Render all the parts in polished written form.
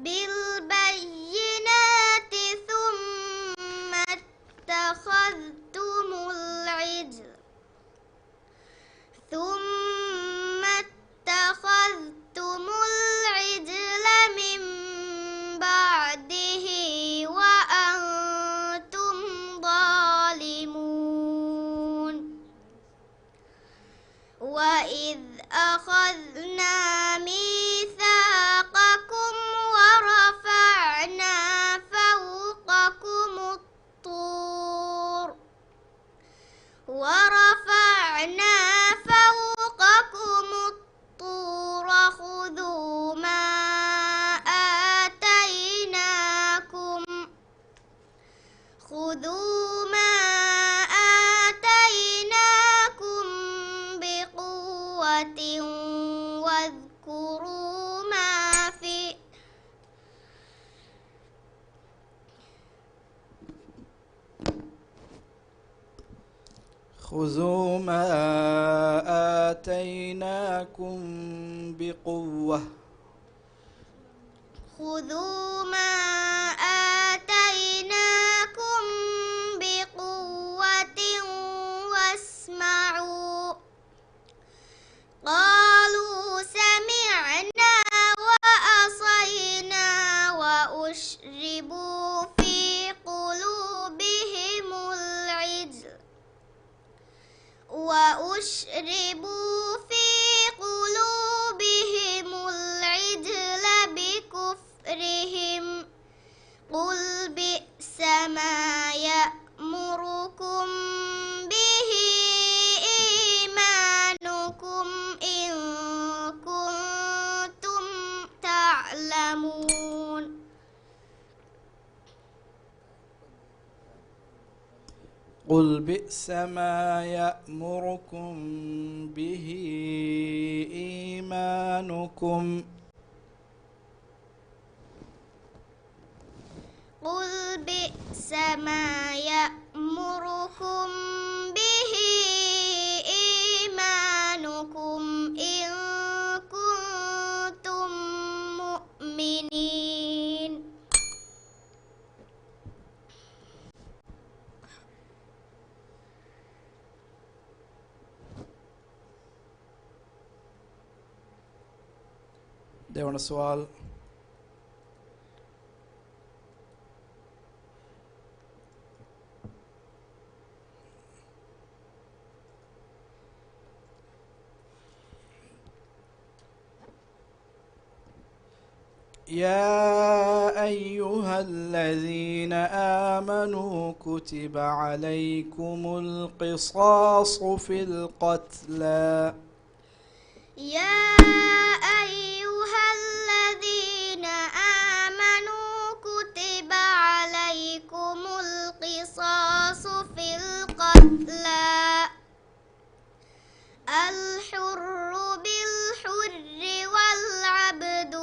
بالبينات ثم اتخذتم العجل من بعده وأنتم ظالمون وإذ أخذنا ميثاقكم ورفعنا فوقكم الطور خذوا ما آتيناكم بقوة واذكروا ما فيه خذوا ما آتيناكم بقوة واسمعوا قالوا سمعنا وعصينا وأشربوا في قلوبهم العجل بكفرهم قل بئس ما يأمركم به إيمانكم إن كنتم تعلمون قل بئس ما يأمركم به إيمانكم إن كنتم مؤمنين देवण सवाल يا أيها الذين آمنوا كتب عليكم القصاص في القتلى يا أيها الذين آمنوا كتب عليكم القصاص في القتلى الحر بالحر والعبد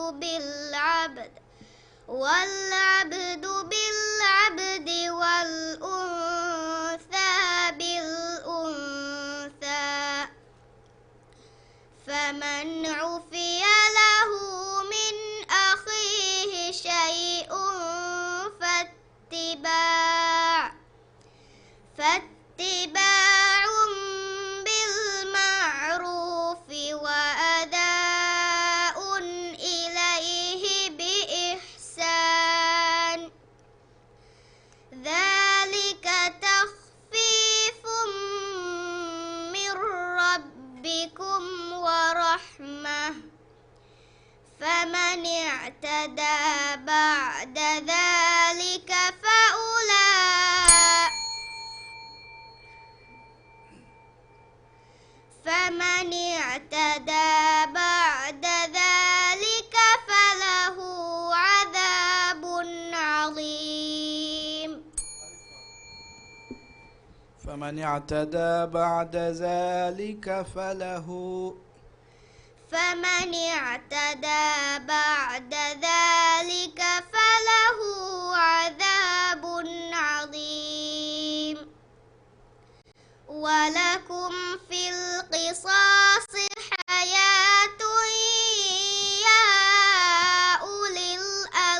بالعبد والأنثى بالأنثى فمن عفي له من أخيه شيء فاتباع بالمعروف وأداء إليه بإحسان ذلك تخفيف من ربكم ورحمة فمن اعتدى بعد ذلك فله عذاب عظيم فمن اعتدى بعد ذلك فله عذاب عظيم ولكم في القصاص حياة يا أولي الألباب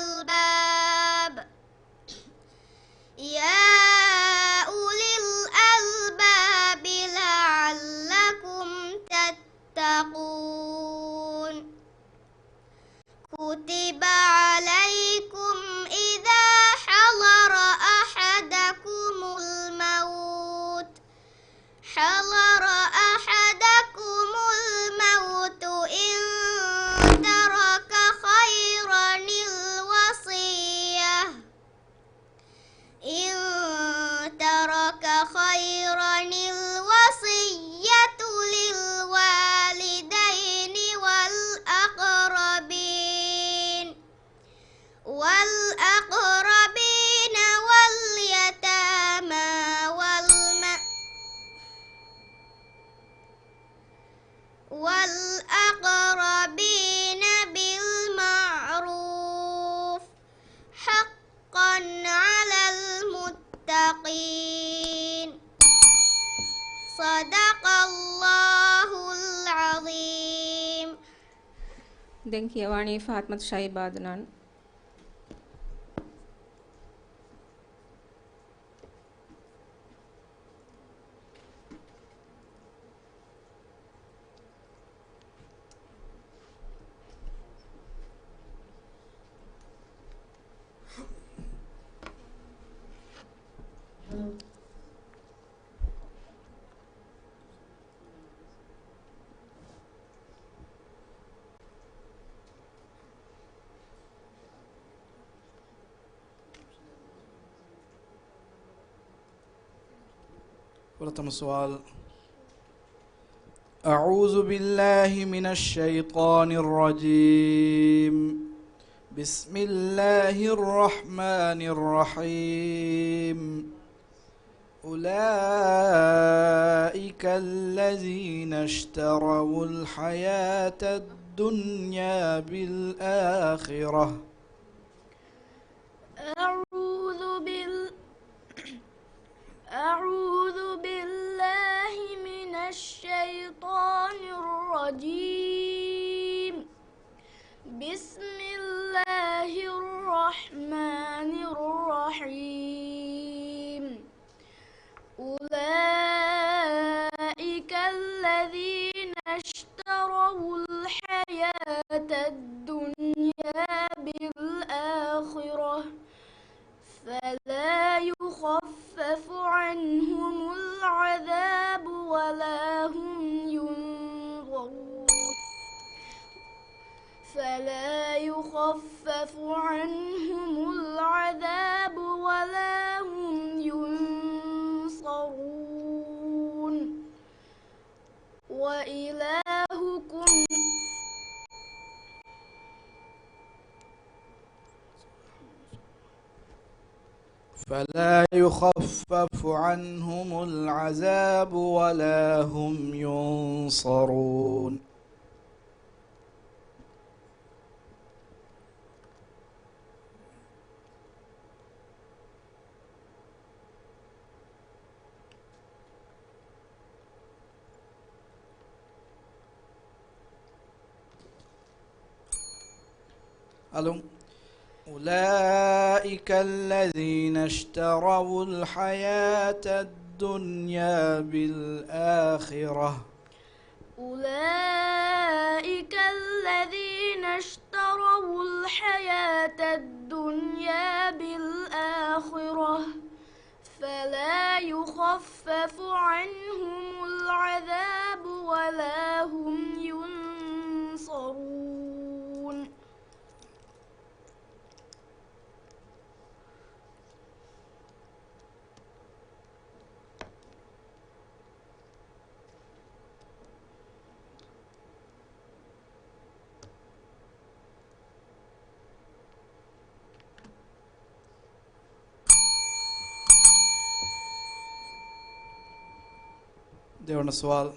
දැන් කියවන්නේ ෆාත්මත් ෂයිබ් ආදනන්. ولتم السؤال. أعوذ بالله من الشيطان الرجيم. بسم الله الرحمن الرحيم. أولئك الذين اشتروا الحياة الدنيا بالآخرة. أعوذ بالله من الشيطان الرجيم. بسم الله الرحمن الرحيم. أولئك الذين اشتروا الحياة الدنيا بالآخرة فلا يخفف عنهم العذاب ولا هم ينظرون. فلا يخفف عنهم العذاب ولا هم ينصرون. وإلهكم فلا يخفف عنهم العذاب ولا هم ينصرون. ألو. أولئك الذين اشتروا الحياة الدنيا بالآخرة. أولئك الذين اشتروا الحياة الدنيا بالآخرة فلا يخفف عنهم العذاب ولا هم ينصرون. ديونا السؤال.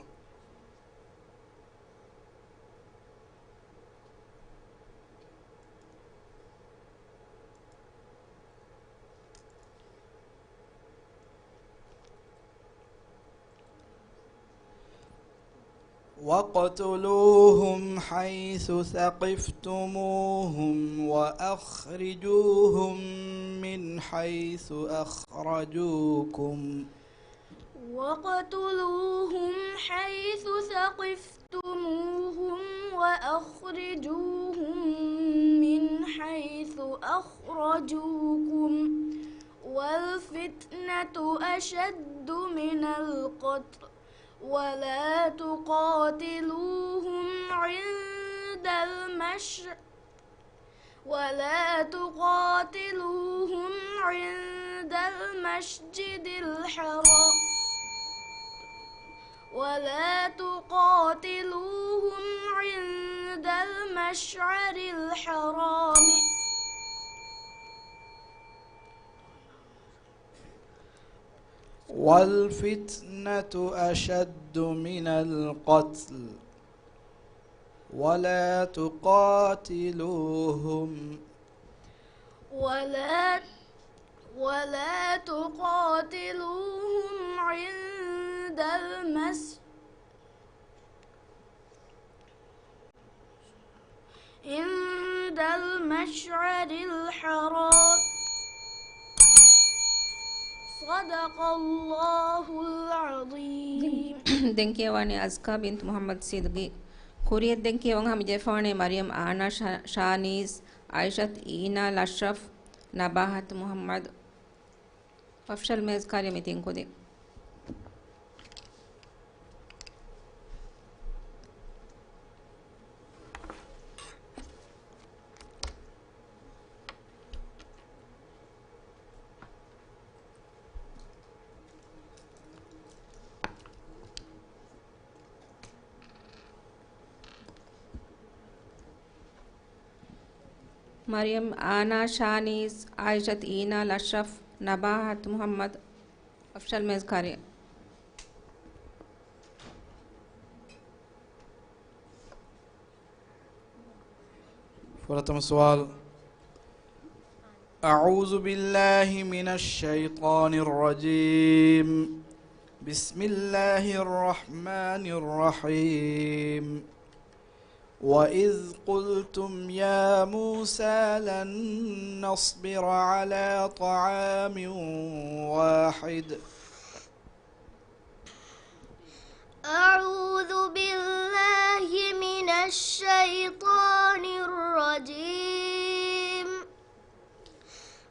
وَاقْتُلُوهُمْ حَيْثُ ثَقِفْتُمُوهُمْ وَأَخْرِجُوهُمْ مِنْ حَيْثُ أَخْرَجُوكُمْ. وَاقْتُلُوهُمْ حَيْثُ ثَقِفْتُمُوهُمْ وَأَخْرِجُوهُمْ مِنْ حَيْثُ أَخْرَجُوكُمْ. وَالْفِتْنَةُ أَشَدُّ مِنَ الْقَتْلِ ولا تقاتلوهم عند المسجد الحرام ولا تقاتلوهم عند المشعر الحرام والفتنة أشد من القتل ولا تقاتلوهم عند المشعر الحرام صدق الله العظيم. دنكيواني أزكى بنت محمد صدقي كوريت دنكيوان هم جفاني مريم آنا شانيس عائشة إينا الأشرف نباهة محمد ففشل ميز كاري ميتين كودي. مريم آنا شانيس عائشة إينا الأشرف نباهة محمد أفشل ميزكاري. فرتم السؤال. أعوذ بالله من الشيطان الرجيم. بسم الله الرحمن الرحيم. وإذ قلتم يا موسى لن نصبر على طعام واحد. أعوذ بالله من الشيطان الرجيم.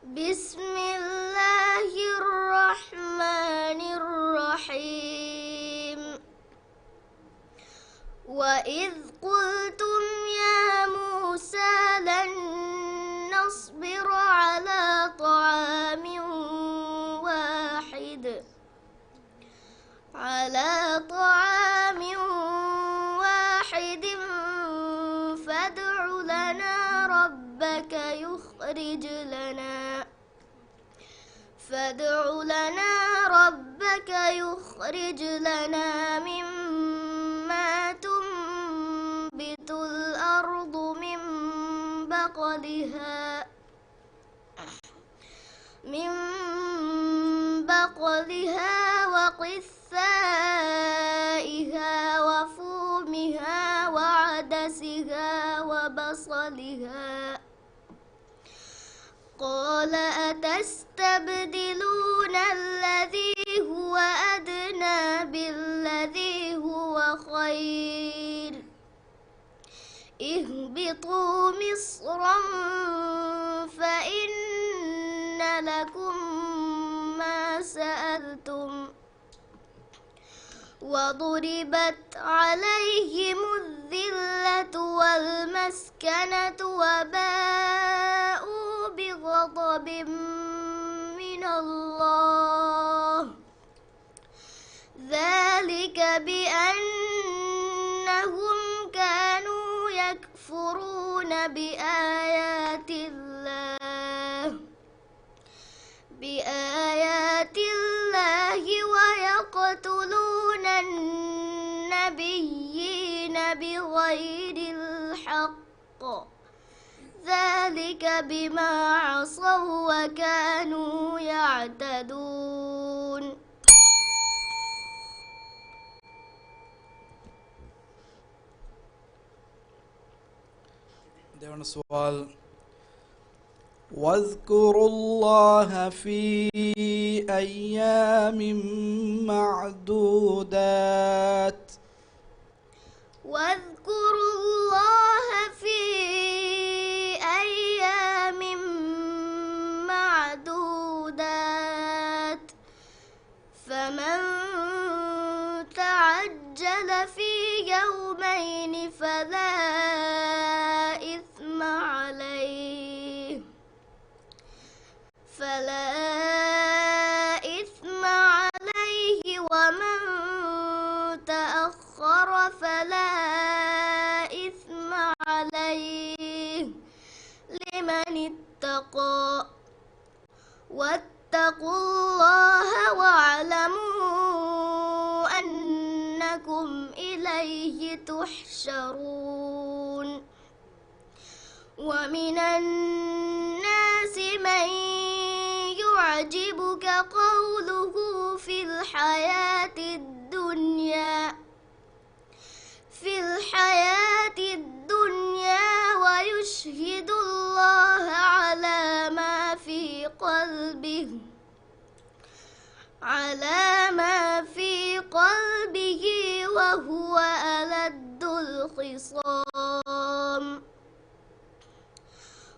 بسم الله الرحمن الرحيم. وإذ قلتم يا موسى لن نصبر على طعام واحد فادع لنا ربك يخرج لنا مما تنبت الأرض من بقلها وقثائها وفومها وعدسها وبصلها. قال أتستبدلون الذي هو أدنى بالذي هو خير اهبطوا مصرا فإن لكم ما سألتم وضربت عليهم الذلة والمسكنة وباءوا بغضب من الله ذلك بأنهم كانوا يكفرون بآيات الله ويقتلون النبيين بغير الحق ذلك بما عصوا وكانوا يعتدون. देवन सवाल. واذكروا الله في أيام معدودات. واذكروا الله في أيام معدودات فمن تعجل في يومين فلا إثم عليه ومن تأخر فلا إثم عليه لمن اتقى واتقوا الله واعلموا أنكم إليه تحشرون. ومن الناس من يعجبك قوله في الحياة الدنيا ويشهد الله على ما في قلبه وهو ألد الخصام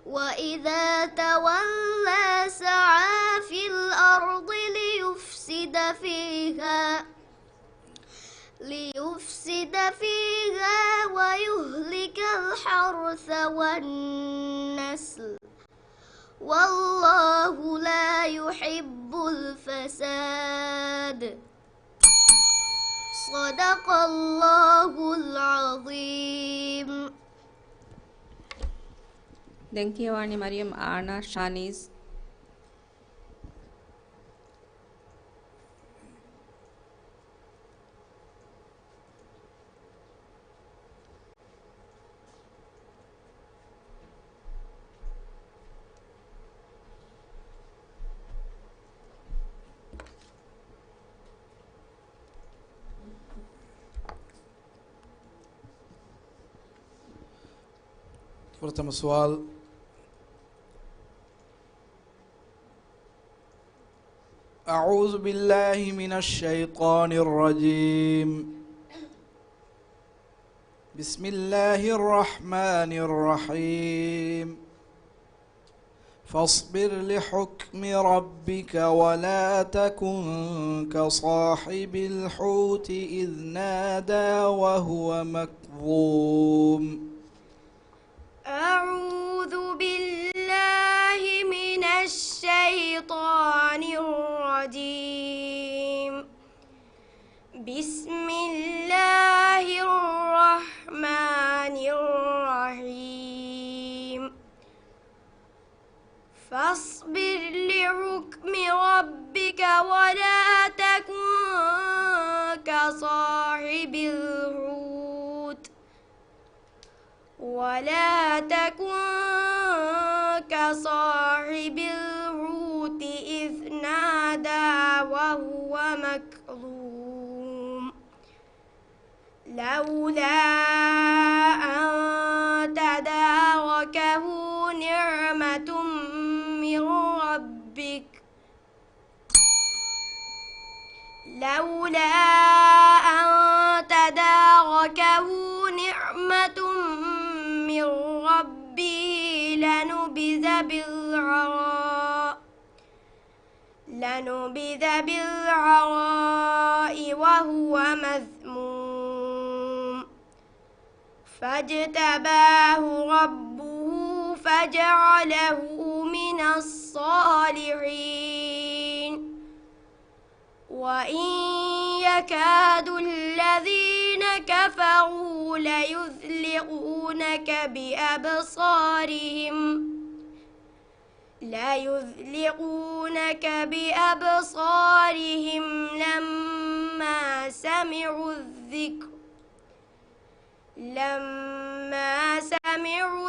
وإذا تولى سعى في الأرض ليفسد فيها ويهلك الحرث والنسل والله لا يحب الفساد صدق الله العظيم. දැන් කියවන්නේ මරියම් ආනා ෂානීස්. Pertama soal. أعوذ بالله من الشيطان الرجيم. بسم الله الرحمن الرحيم. فاصبر لحكم ربك ولا تكن كصاحب الحوت إذ نادى وهو مكظوم. أعوذ بالله من الشيطان الرجيم. بسم الله الرحمن الرحيم. فاصبر لحكم ربك ولا تكن كصاحب الحوت إذ نادى وهو مكظوم. لولا أن تداركه نعمة من ربه لنبذ بالعراء وهو مذموم. فاجتباه ربه فجعله من الصالحين. وإن يكاد الذين كفروا ليزلقونك بأبصارهم لما سمعوا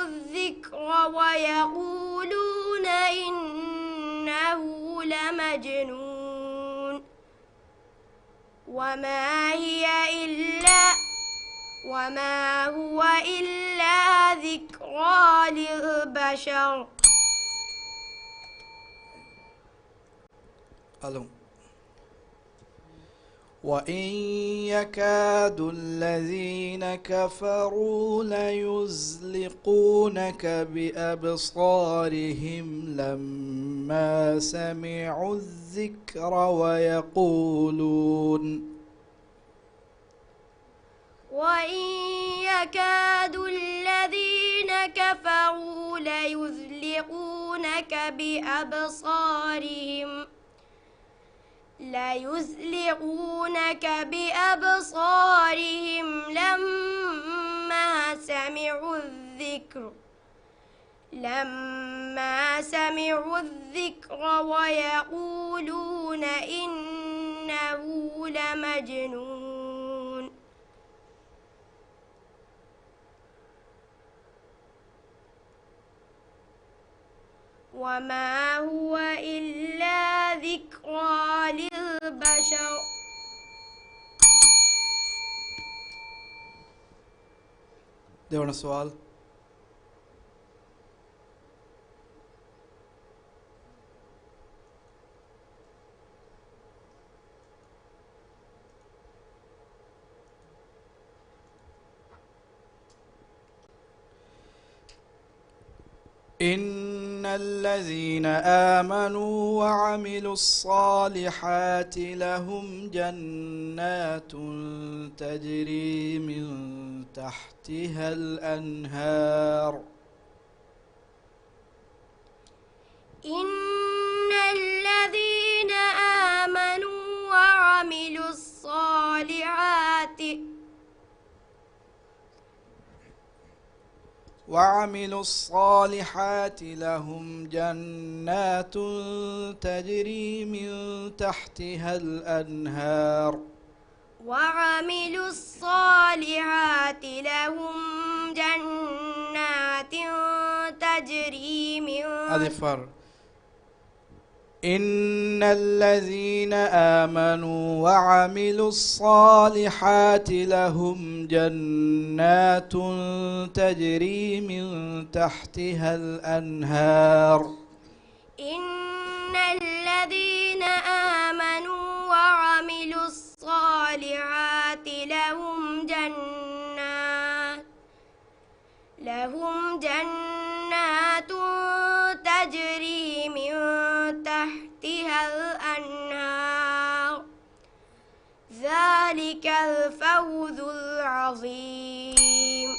الذكر ويقولون إنه لمجنون. وما هو إلا ذكرى للبشر. وإن يكاد الذين كفروا ليزلقونك بأبصارهم لما سمعوا الذكر وإن يكاد الذين كفروا ليزلقونك بأبصارهم لما سمعوا الذكر ويقولون إنه لمجنون. وما هو إلا ذكرى للبشر. Dewan soal. إن الذين آمنوا وعملوا الصالحات لهم جنات تجري من تحتها الأنهار إن الذين آمنوا وعملوا الصالحات لهم جنات تجري من تحتها الأنهار وعملوا الصالحات لهم جنات تجري من إن الذين آمنوا وعملوا الصالحات لهم جنات تجري من تحتها الأنهار إن الذين آمنوا وعملوا الصالحات لهم جنات تجري من تحتها الأنهار ذلك الفوز العظيم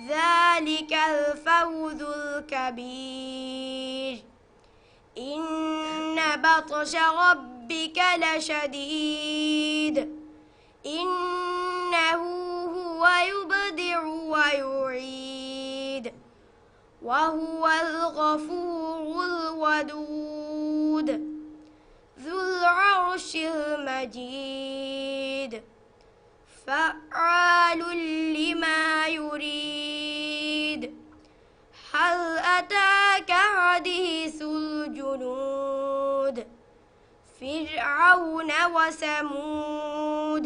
ذلك الفوز الكبير إن بطش ربك لشديد إنه هو يبدع ويعيد وهو الغفور الودود ذو العرش المجيد فعال لما يريد هل أتاك حديث الجنود فرعون وثمود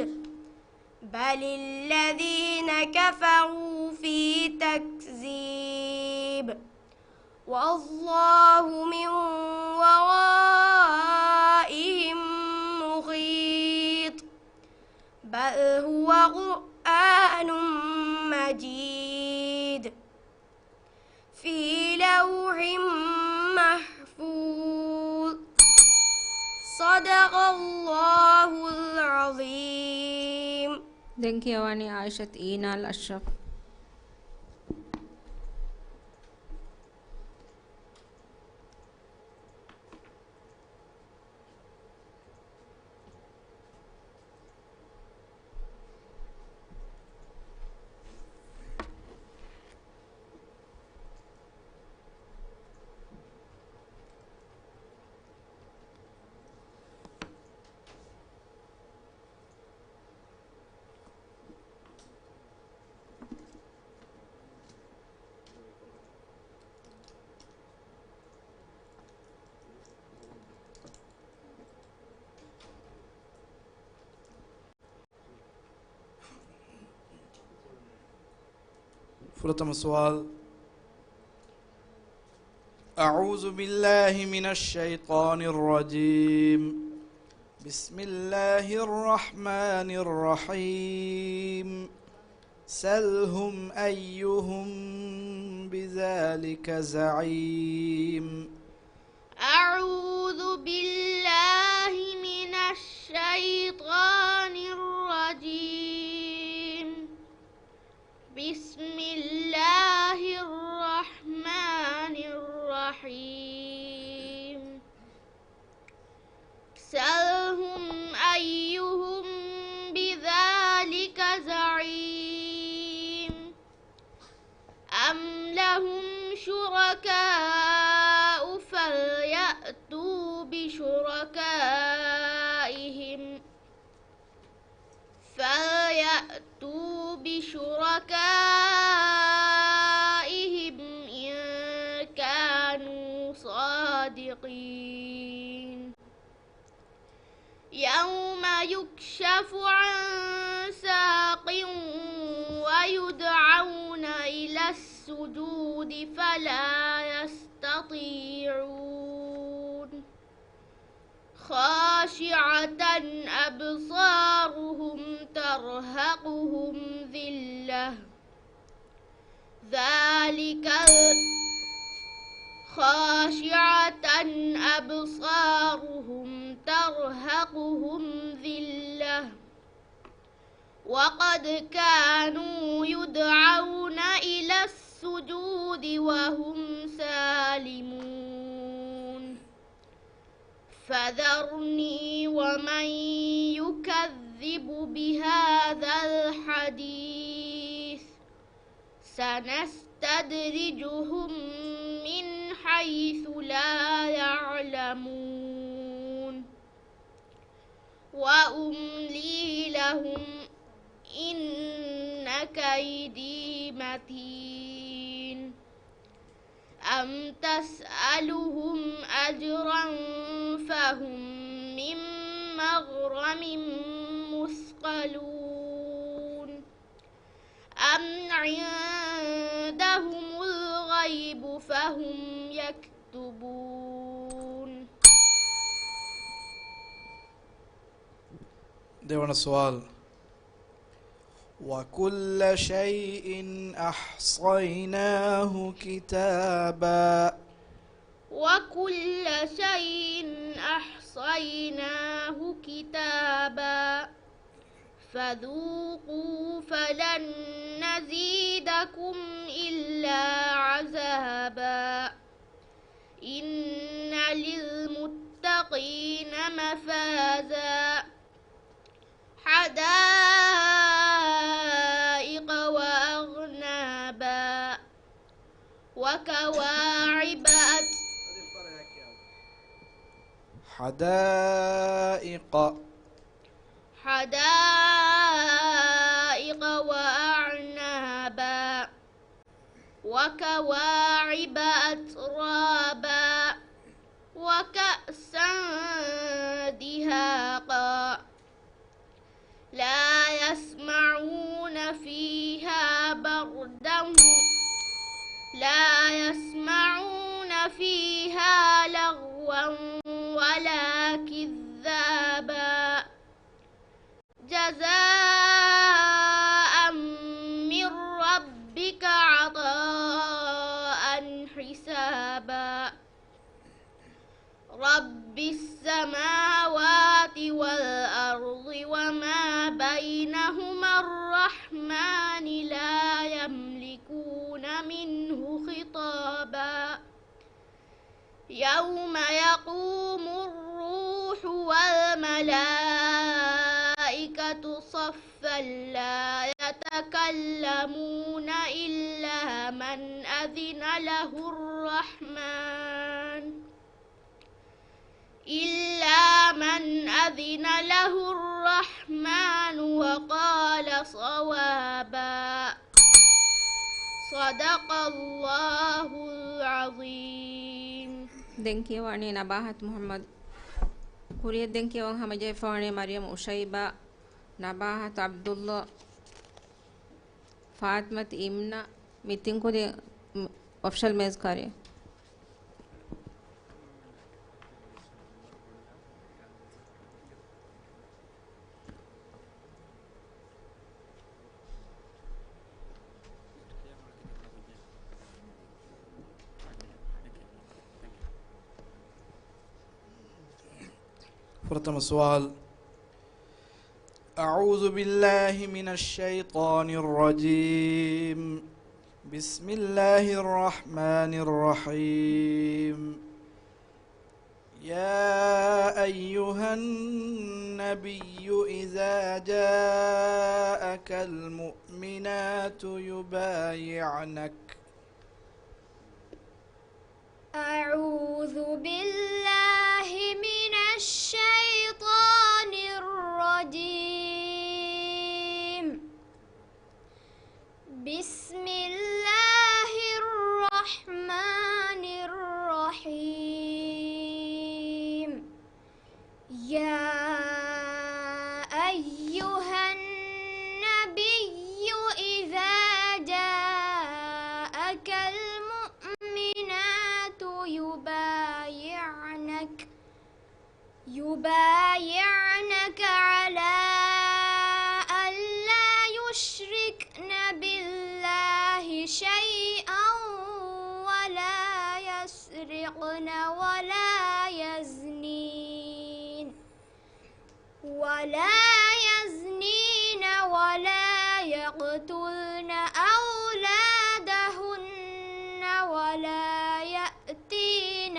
بل الذين كفروا في تكذيب والله من ورائهم محيط بل هو قرآن مجيد في لوح محفوظ صدق الله العظيم. දැන් කියවන්නේ ආයිෂත් ඊනාල් අෂ්රෆ්. فرتم السؤال. أعوذ بالله من الشيطان الرجيم. بسم الله الرحمن الرحيم. سلهم أيهم بذلك زعيم. أعوذ بالله من الشيطان الرجيم. بسم الله الرحمن الرحيم. سلهم أيهم بذلك زعيم. أم لهم شركاء فليأتوا بشركائهم إن كانوا صادقين. يوم يكشف عن ساق ويدعون إلى السجود فلا يستطيعون. خاشعة أبصارهم ترهقهم ذلة. خاشعة أبصارهم ترهقهم ذلة وقد كانوا يدعون إلى السجود وهم سالمون فذرني ومن يكذب بهذا الحديث سنستدرجهم من حيث لا يعلمون وأملي لهم إن كيدي متين أم تسألهم أجرا فهم من مغرم مثقلون أم عندهم الغيب فهم يكتبون. देवण सवाल وكل شيء أحصيناه كتابا وكل شيء أحصيناه كتابا فذوقوا فلن نزيدكم إلا عذابا إن للمتقين مفازا حدائق وأغنابا وكواعب حدائق وأعنابا وكواعب أترابا وكأسا دهاقا لا يسمعون فيها بردا لغوا ولا كذابا جزاء من ربك عطاء حسابا رب السماوات والأرض وما بينهما الرحمن لا يملكون منه خطابا يوم يقوم الروح والملائكة صفا لا يتكلمون إلا من أذن له الرحمن وقال صوابا صدق الله العظيم. දෙන්කියවන්නේ නබාහත් මුහම්මද් කුරිය දෙන්කියවන් හමජේෆානේ මරියම් උෂයිබා නබාහත් අබ්දුල්ලා ෆාත්මත් ඉම්නා මිතින් කුරිය ඔෆිෂල් මේස් කාර්ය प्रथम सवाल أعوذ بالله من الشيطان الرجيم بسم الله الرحمن الرحيم يا أيها النبي إذا جاءك المؤمنات يبايعنك أعوذ بالله من الشيطان الرجيم بسم الله الرحمن الرحيم يا أيها النبي إذا جاءك المؤمنات يبايعنك على أن لا يشركن بالله شيئا ولا يسرقن يسرقن ولا يزنين ولا يقتلن أولادهن ولا يأتين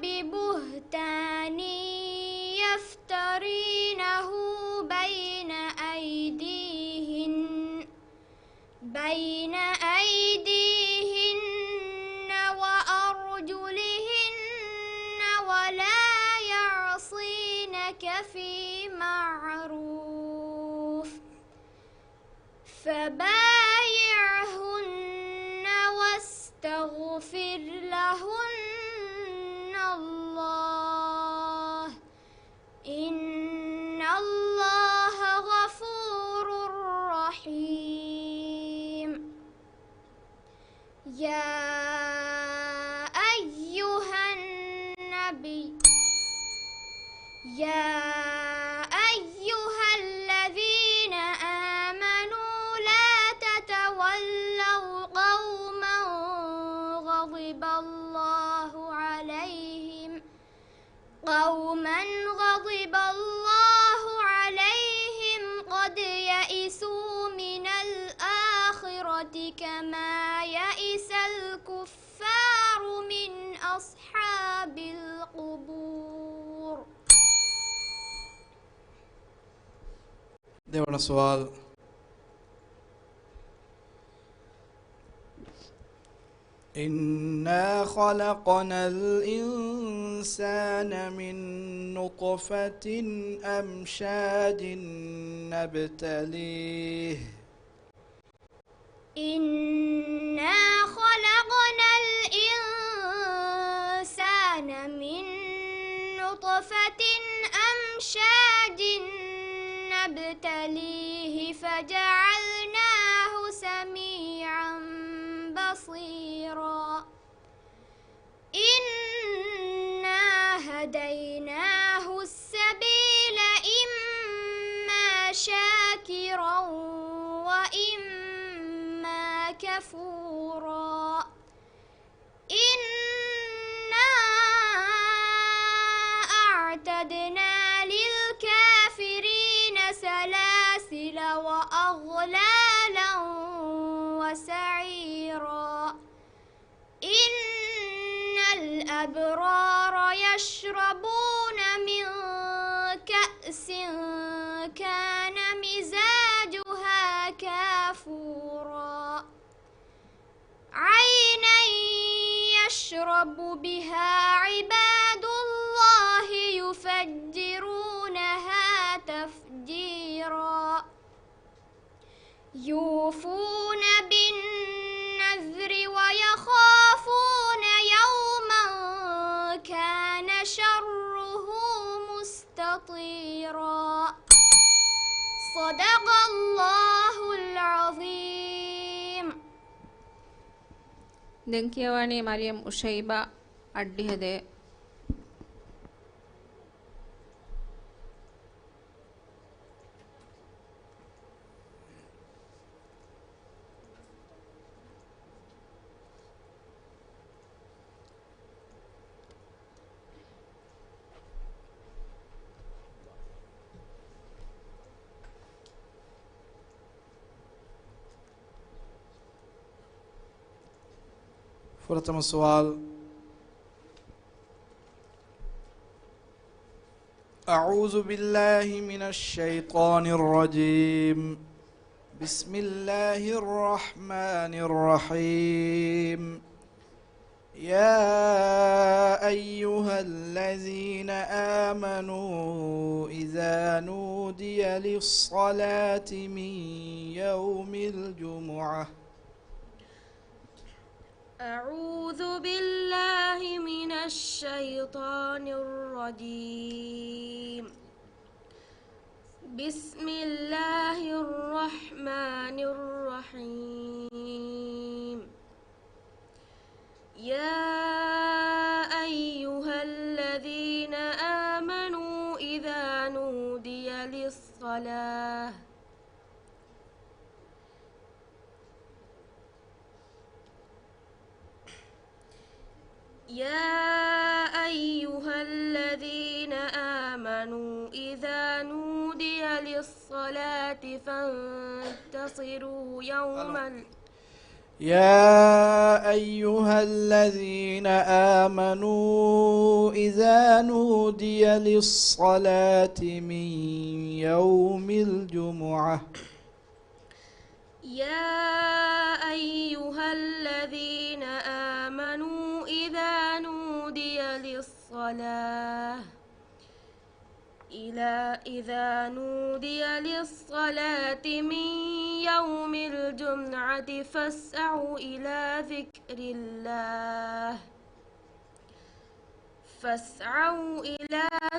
ببهتان يفترينه بين أيديهن وأرجلهن ولا يعصينك في معروف فبايعهن واستغفر لهن الله إن الله غفور رحيم. يا أيها الذين آمنوا لا تتولوا قوما غضب الله عليهم قد يئسوا من الآخرة كما يئس الكفار من أصحاب القبور. देवण सवाल إنا خلقنا الإنسان من نطفة أمشاج نبتليه إنا خلقنا الإنسان من نطفة أمشاج نبتليه فجعلناه سميعا بصيرا. إنا هديناه السبيل إما شاكرا وإما كفورا. إنا أعتدنا للكافرين سلاسل وأغلالا وسعيرا. إن الأبرار يشربون من كأس كان مزاجها كافورا عينا يشرب بها عباد الله يفجرونها تفجيرا. يوفون بالنذر ويخافون يوما كان شره مستطيرا. صدق الله العظيم. දැන් කියවනේ මරියම් උෂයිබා අඩ්ඩිහදේ प्रथम सवाल أعوذ بالله من الشيطان الرجيم بسم الله الرحمن الرحيم يا أيها الذين آمنوا إذا نودي للصلاة من يوم الجمعة أعوذ بالله من الشيطان الرجيم بسم الله الرحمن الرحيم يا أيها الذين آمنوا إذا نودي للصلاة يا أيها الذين آمنوا إذا نودي للصلاة فانتصروا يا أيها الذين آمنوا إذا نودي للصلاة من يوم الجمعة يا أيها الذين آمنوا إذا نودي للصلاة من يوم الجمعة فاسعوا إلى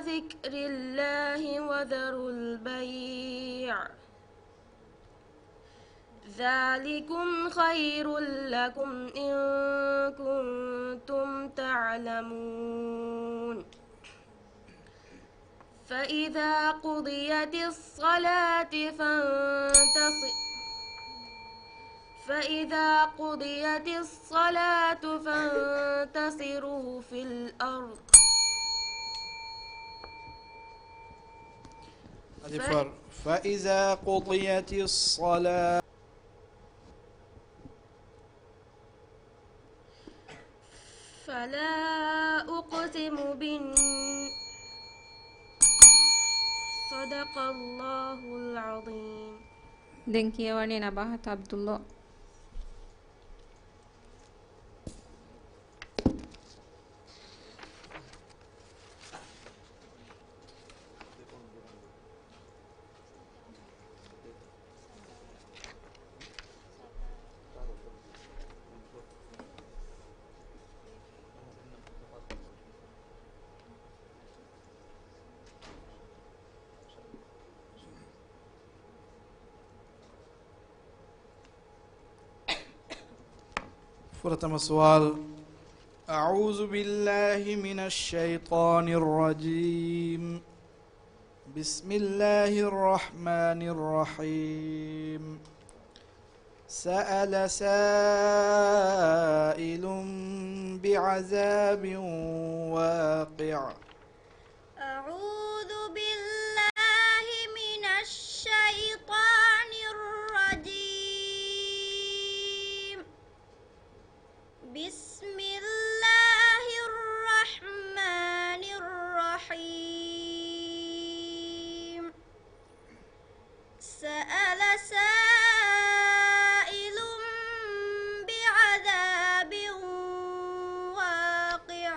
ذكر الله وذروا البيع ذلكم خير لكم إن كنتم تعلمون فإذا قضيت الصلاة فانتصروا في الأرض فإذا قضيت الصلاة فلا أقسم صدق الله العظيم. දැන් කියවන්නේ නබහත් අබ්දුල්ලා. فرتم السؤال. أعوذ بالله من الشيطان الرجيم. بسم الله الرحمن الرحيم. سأل سائل بعذاب واقع. أعوذ بالله من الشيطان الرجيم. بسم الله الرحمن الرحيم. سأل سائل بعذاب واقع.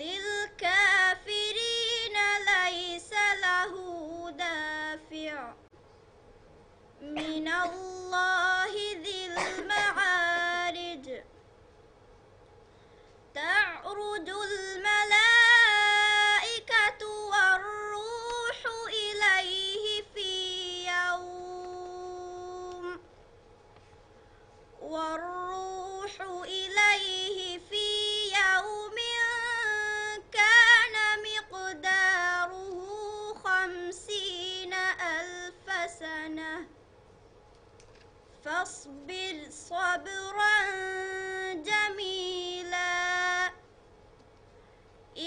للكافرين ليس له دافع. من الله ذي المعارج. تعرج الملائكة والروح إليه في يوم كان مقداره 50,000 سنة. فاصبر صبرا جميلا.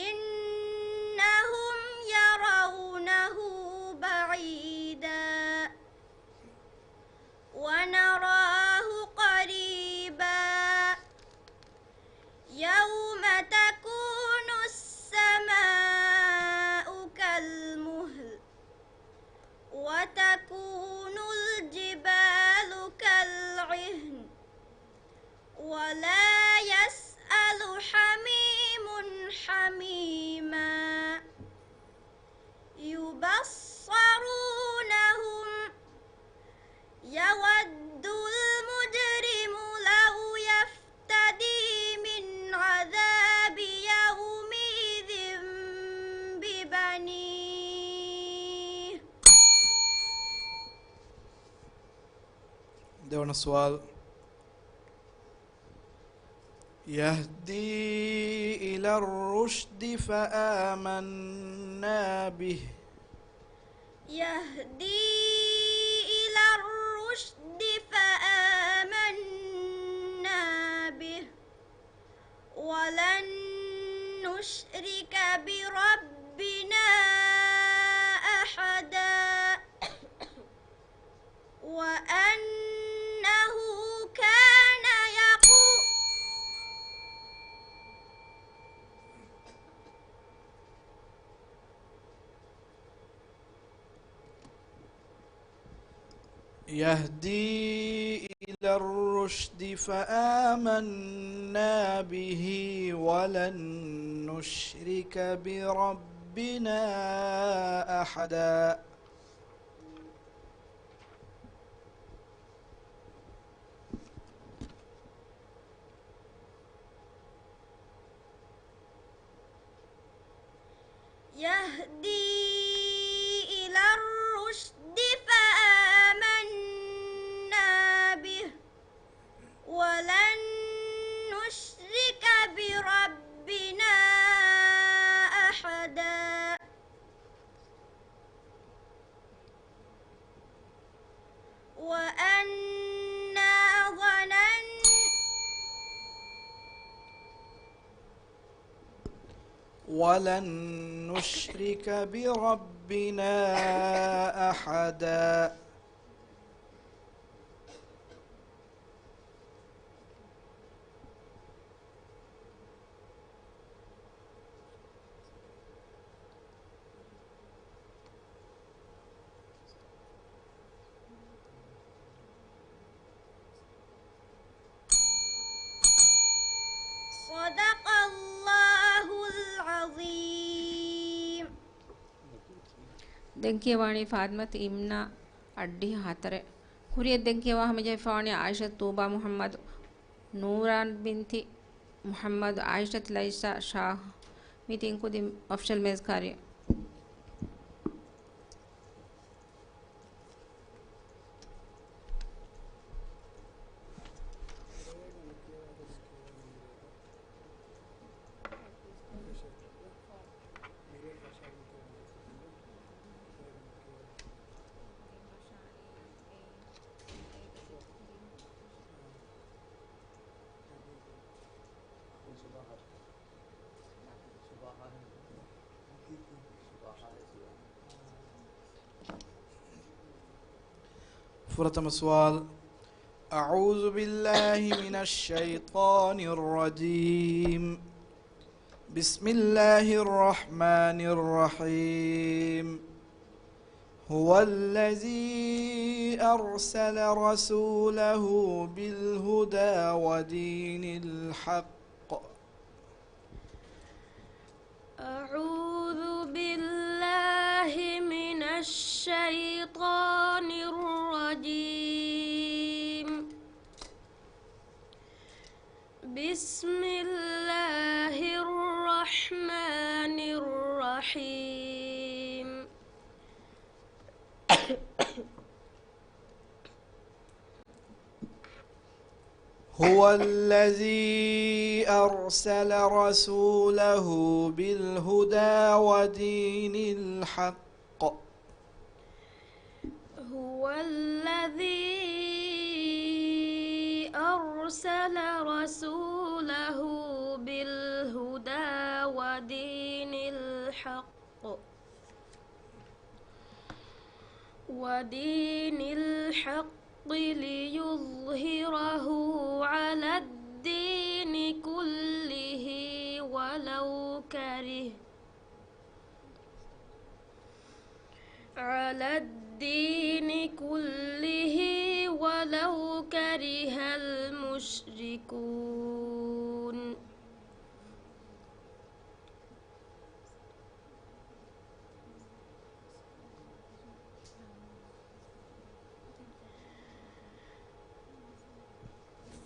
إنهم يرونه بعيدا ونراه قريبا. يوم تكون السماء كالمهل وتكون الجبال كالعهن ولا يسأل حميم حميما. يبصرونهم. يود المجرم لو يفتدي من عذاب يومئذ ببنيه. دعونا السؤال. يهدي إلى الرشد فآمنا به. يهدي إلى الرشد فآمنا به. وأنه كان يقول يهدي إلى الرشد فآمنا به ولن نشرك بربنا أحدا. يهدي إلى الرشد فآمنا به ولن نشرك بربنا أحدا. ولن نشرك بربنا أحدا. صدق الله العظيم. ದೆಂಕಿಯವಾಣಿ ಫಾತ್ಮತ್ ಇಮ್ನ ಅಡ್ಡಿ 4 ಹುರಿಯದ್ ದೆಂಕಿಯವಾ ಹಮಜೆಫಾಣಿ ಆಯಿಷತ್ ತೂಬಾ ಮುಹಮ್ಮದ್ ನೂರಾನ್ ಬಿಂತಿ ಮುಹಮ್ಮದ್ ಆಯಿಷತ್ ಲೈಸಾ ಶಾಹ್ ಮೀಟಿಂಗ್ ಕುದಿ ಅಫ್ಷಲ್ ಮೇಜ್ಕಾರಿ فرتم سؤال. أعوذ بالله من الشيطان الرجيم. بسم الله الرحمن الرحيم. هو الذي أرسل رسوله بالهدى ودين الحق. أعوذ بالله من الشيطان الرجيم. بسم الله الرحمن الرحيم. هو الذي أرسل رسوله بالهدى ودين الحق. هو الذي أرسل رسوله بالهدى ودين الحق ليظهره على الدين كله ولو كره المشركون.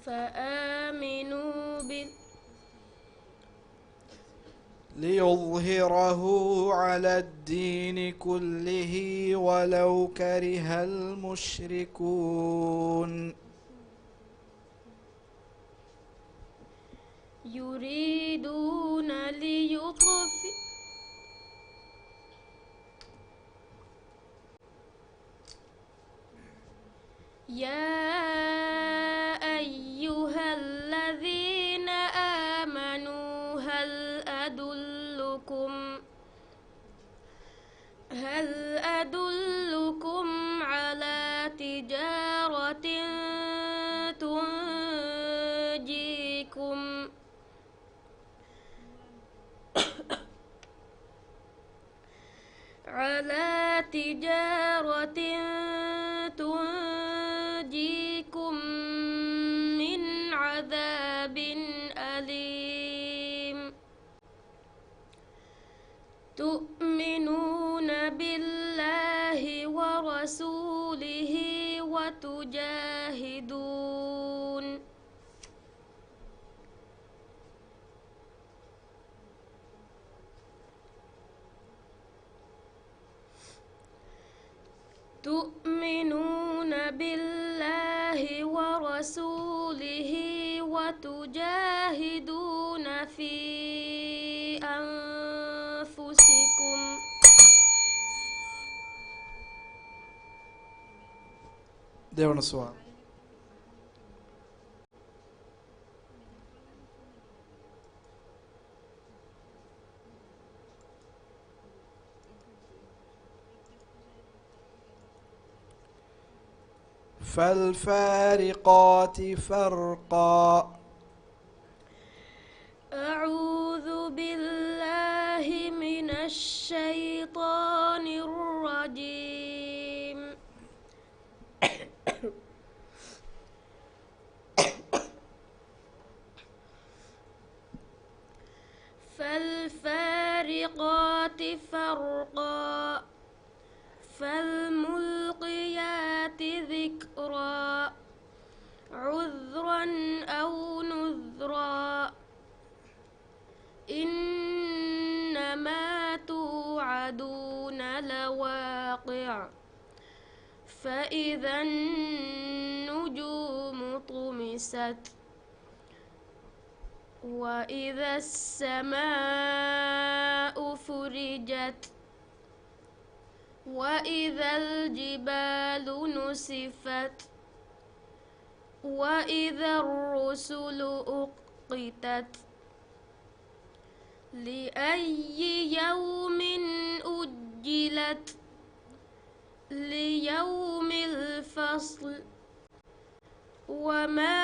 فآمنوا ليظهره على الدين كله ولو كره المشركون. يريدون ليطفئوا يا أيها الذين آمنوا هل أدلكم على تجارة تنجيكم من عذاب أليم تؤمنون بالله ورسوله وتجاهدون في أنفسكم ದೇವನ ಸ್ವಾಮಿ فالفارقات فرقا أعوذ بالله من الشيطان الرجيم فالفارقات فرقا فالملقيات ذكرا عذرا أو نذرا إنما توعدون لواقع فإذا النجوم طمست وإذا السماء فرجت وإذا الجبال نسفت وإذا الرسل أقتت لأي يوم أجلت ليوم الفصل وما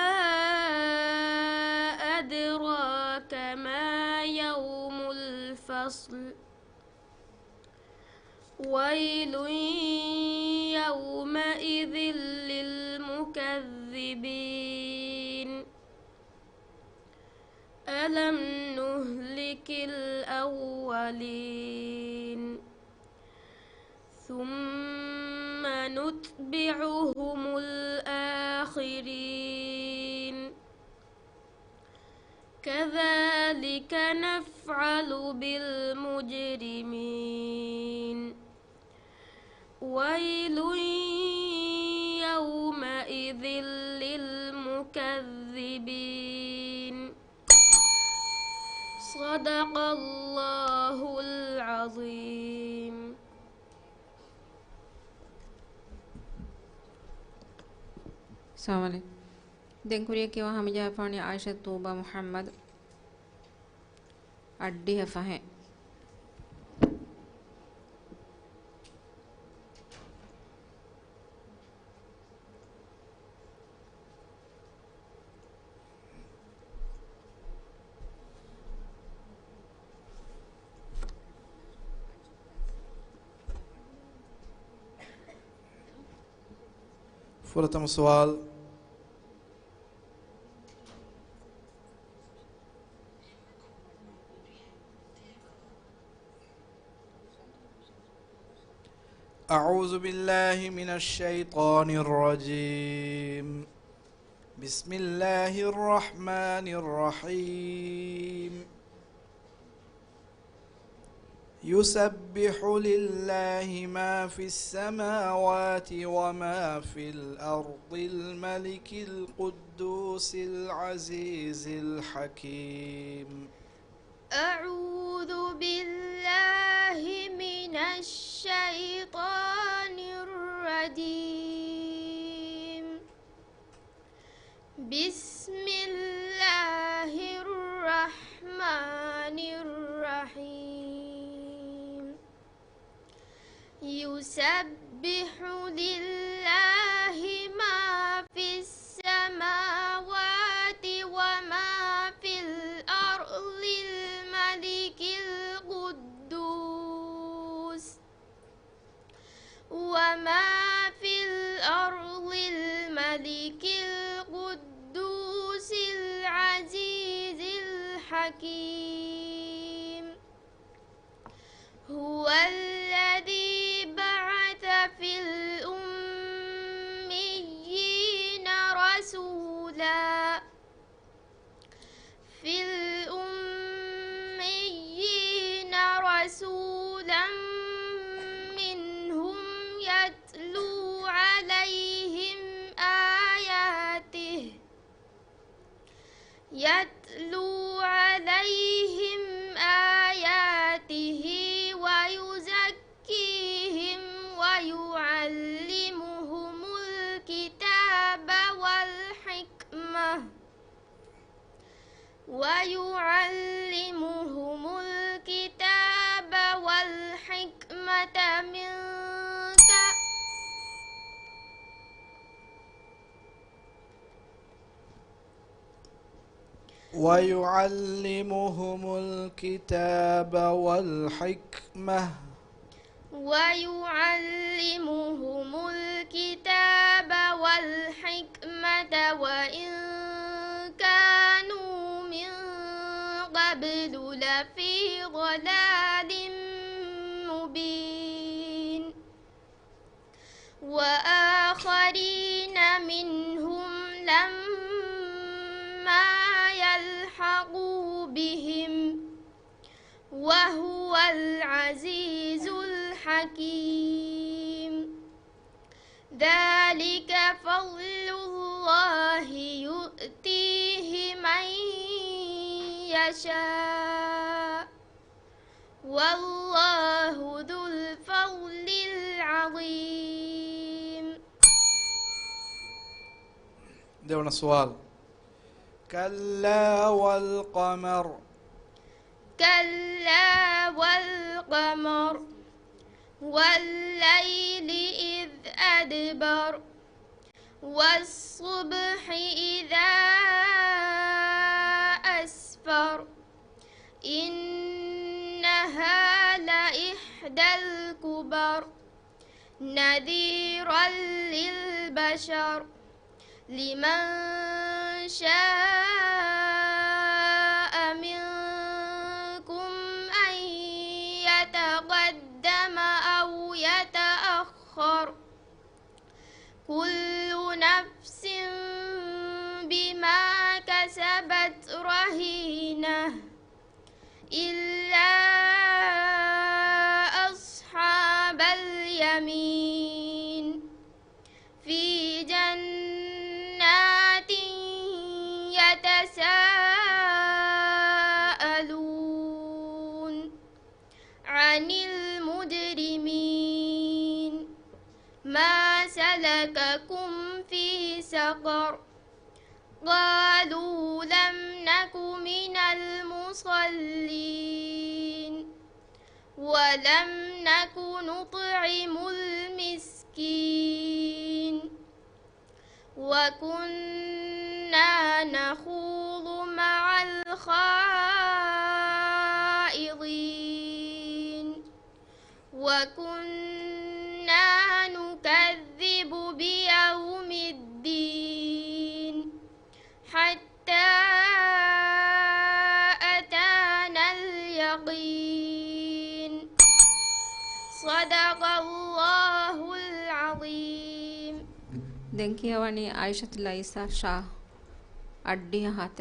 أدراك ما يوم الفصل ويل يومئذ للمكذبين ألم نهلك الأولين ثم نتبعهم الآخرين كذلك نفعل بالمجرمين ويل يومئذ للمكذبين صدق الله العظيم. السلام عليكم. دنكوريا كي وهم جافاني عائشة توبة محمد أديها فهم فرتم السؤال. أعوذ بالله من الشيطان الرجيم. بسم الله الرحمن الرحيم. يسبح لله ما في السماوات وما في الأرض الملك القدوس العزيز الحكيم. أعوذ بالله من الشيطان الرجيم. بسم الله الرحمن الرحيم. يسبح لله ما الملك القدوس العزيز الحكيم هو الذي بعث في الأميين رسولا منهم يتلو عليهم آياته ويزكيهم ويعلمهم الكتاب والحكمة وإن كانوا من قبل لفي ضلال مبين وآخرين منهم لما يلحقوا بهم وهو العزيز الحكيم ذلك فضل الله يؤتيه من يشاء والله ذو الفضل العظيم. ده سؤال. كلا والقمر والليل إذ أدبر والصبح إذا أسفر إنها لإحدى الكبر نذيرا للبشر لمن شاء منكم أن يتقدم أو يتأخر كل نفس بما كسبت رهينة إلا أصحاب اليمين في جنات يتساءلون عن المجرمين ما سلككم في سقر قالوا لم نك من المصلين ولم نك نطعم المسكين وكنا نخوض مع الخائضين وكنا نكذب بيوم الدين حتى أتانا اليقين صدق الله العظيم. දෙන්කියවනි ආයිෂතුල්ලා ඊසා ෂා අඩ්ඩිය හත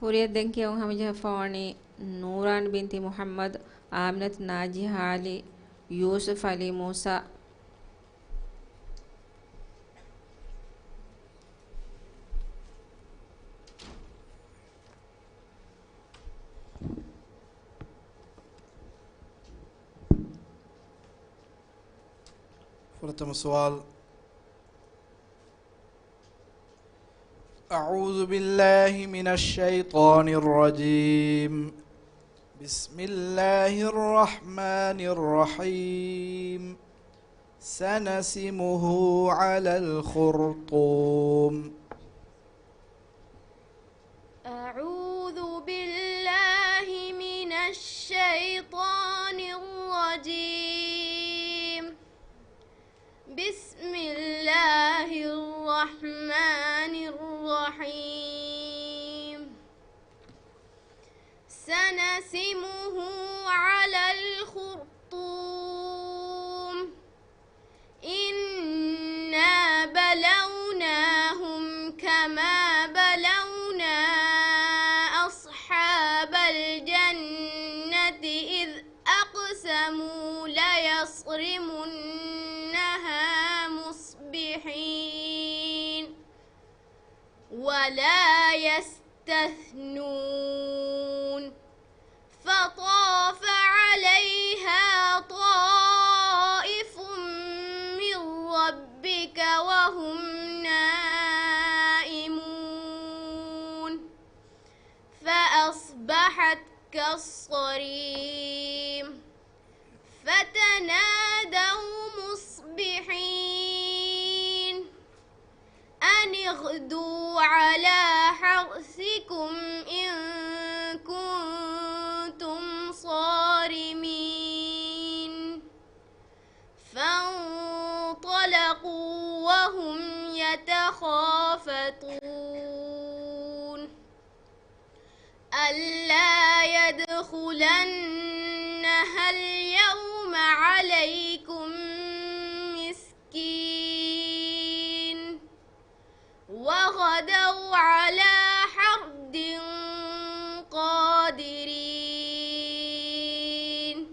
හුරිය දෙන්කියවන් හමිජ ෆෝනි නූරාන් බින්ති මුහම්මද් ආමිනත් නාජි හාලි යූසුෆ් අලි මූසා فرتم السؤال. أعوذ بالله من الشيطان الرجيم. بسم الله الرحمن الرحيم. سنسمه على الخرطوم. أعوذ بالله من الشيطان الرجيم. بسم الله الرحمن الرحيم سنسمه على الخرطوم إنا بلوناهم كما بلونا أصحاب الجنة إذ أقسموا ليصرمنها مصبحين ولا يستثنون فطاف عليها طائف من ربك وهم نائمون فأصبحت كالصريم فتنادوا مصبحين أن اغدوا على حرثكم إن كنتم صارمين فانطلقوا وهم يتخافتون ألا يدخلنها اليوم عليكم مسكين وغدوا على حرد قادرين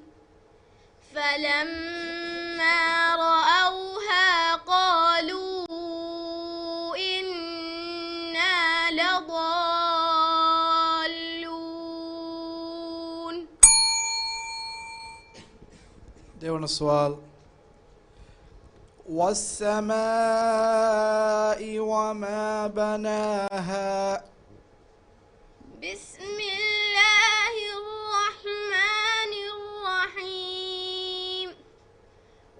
فلما رأوها قالوا إنا لضالون. ديوان السؤال والسماء وما بناها. بسم الله الرحمن الرحيم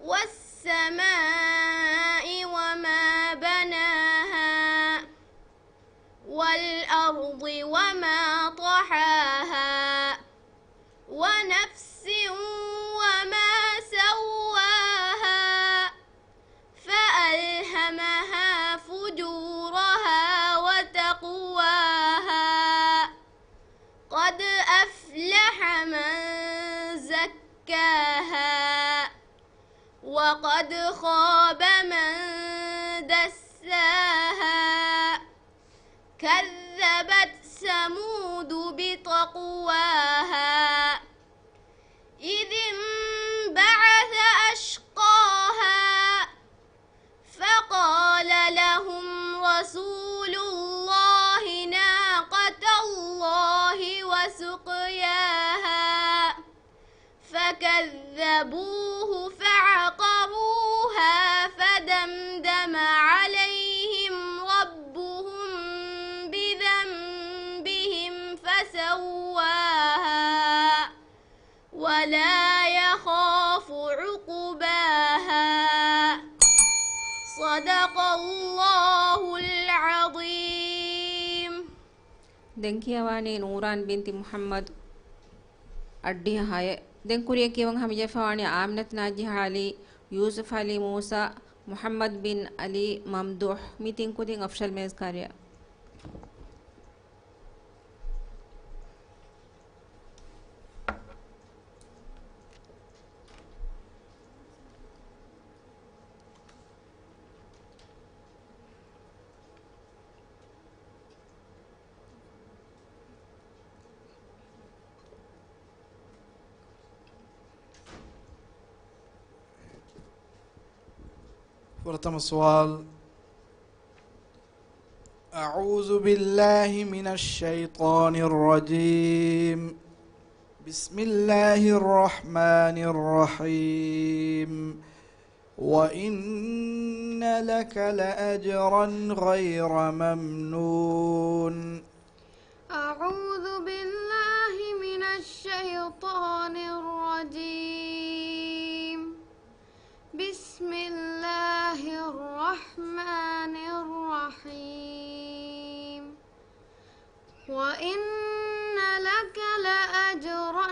والسماء وما بناها والأرض وما طحاها ونفس وما سواها فألهمها فجورها وتقواها قد أفلح من زكاها وقد خاب من دساها كذبت ثمود بطغواها إذ انبعث أشقاها فقال لهم رسول الله ناقة الله وسقياها فكذبوه فعقروها فدمدم عليهم ربهم بذنبهم فسواها ولا يخاف عقباها. صدق الله العظيم. දැන් කියවන්නේ නූරාන් බින්ති මුහම්මද් අඩ්ඩිය 6 දැන් කුරිය කියවන් හමිජෆාවනි ආමිනත් නාජි හාලි යූසුෆ් අලි මූසා මුහම්මද් බින් අලි මම්දුහ් මිතින් කුදින් අෆ්ෂල් මේස් කාර්ය ورتم السؤال أعوذ بالله من الشيطان الرجيم بسم الله الرحمن الرحيم وإن لك لأجرا غير ممنون. أعوذ بالله من الشيطان الرجيم بسم الله الرحمن الرحيم وإن لك لأجرا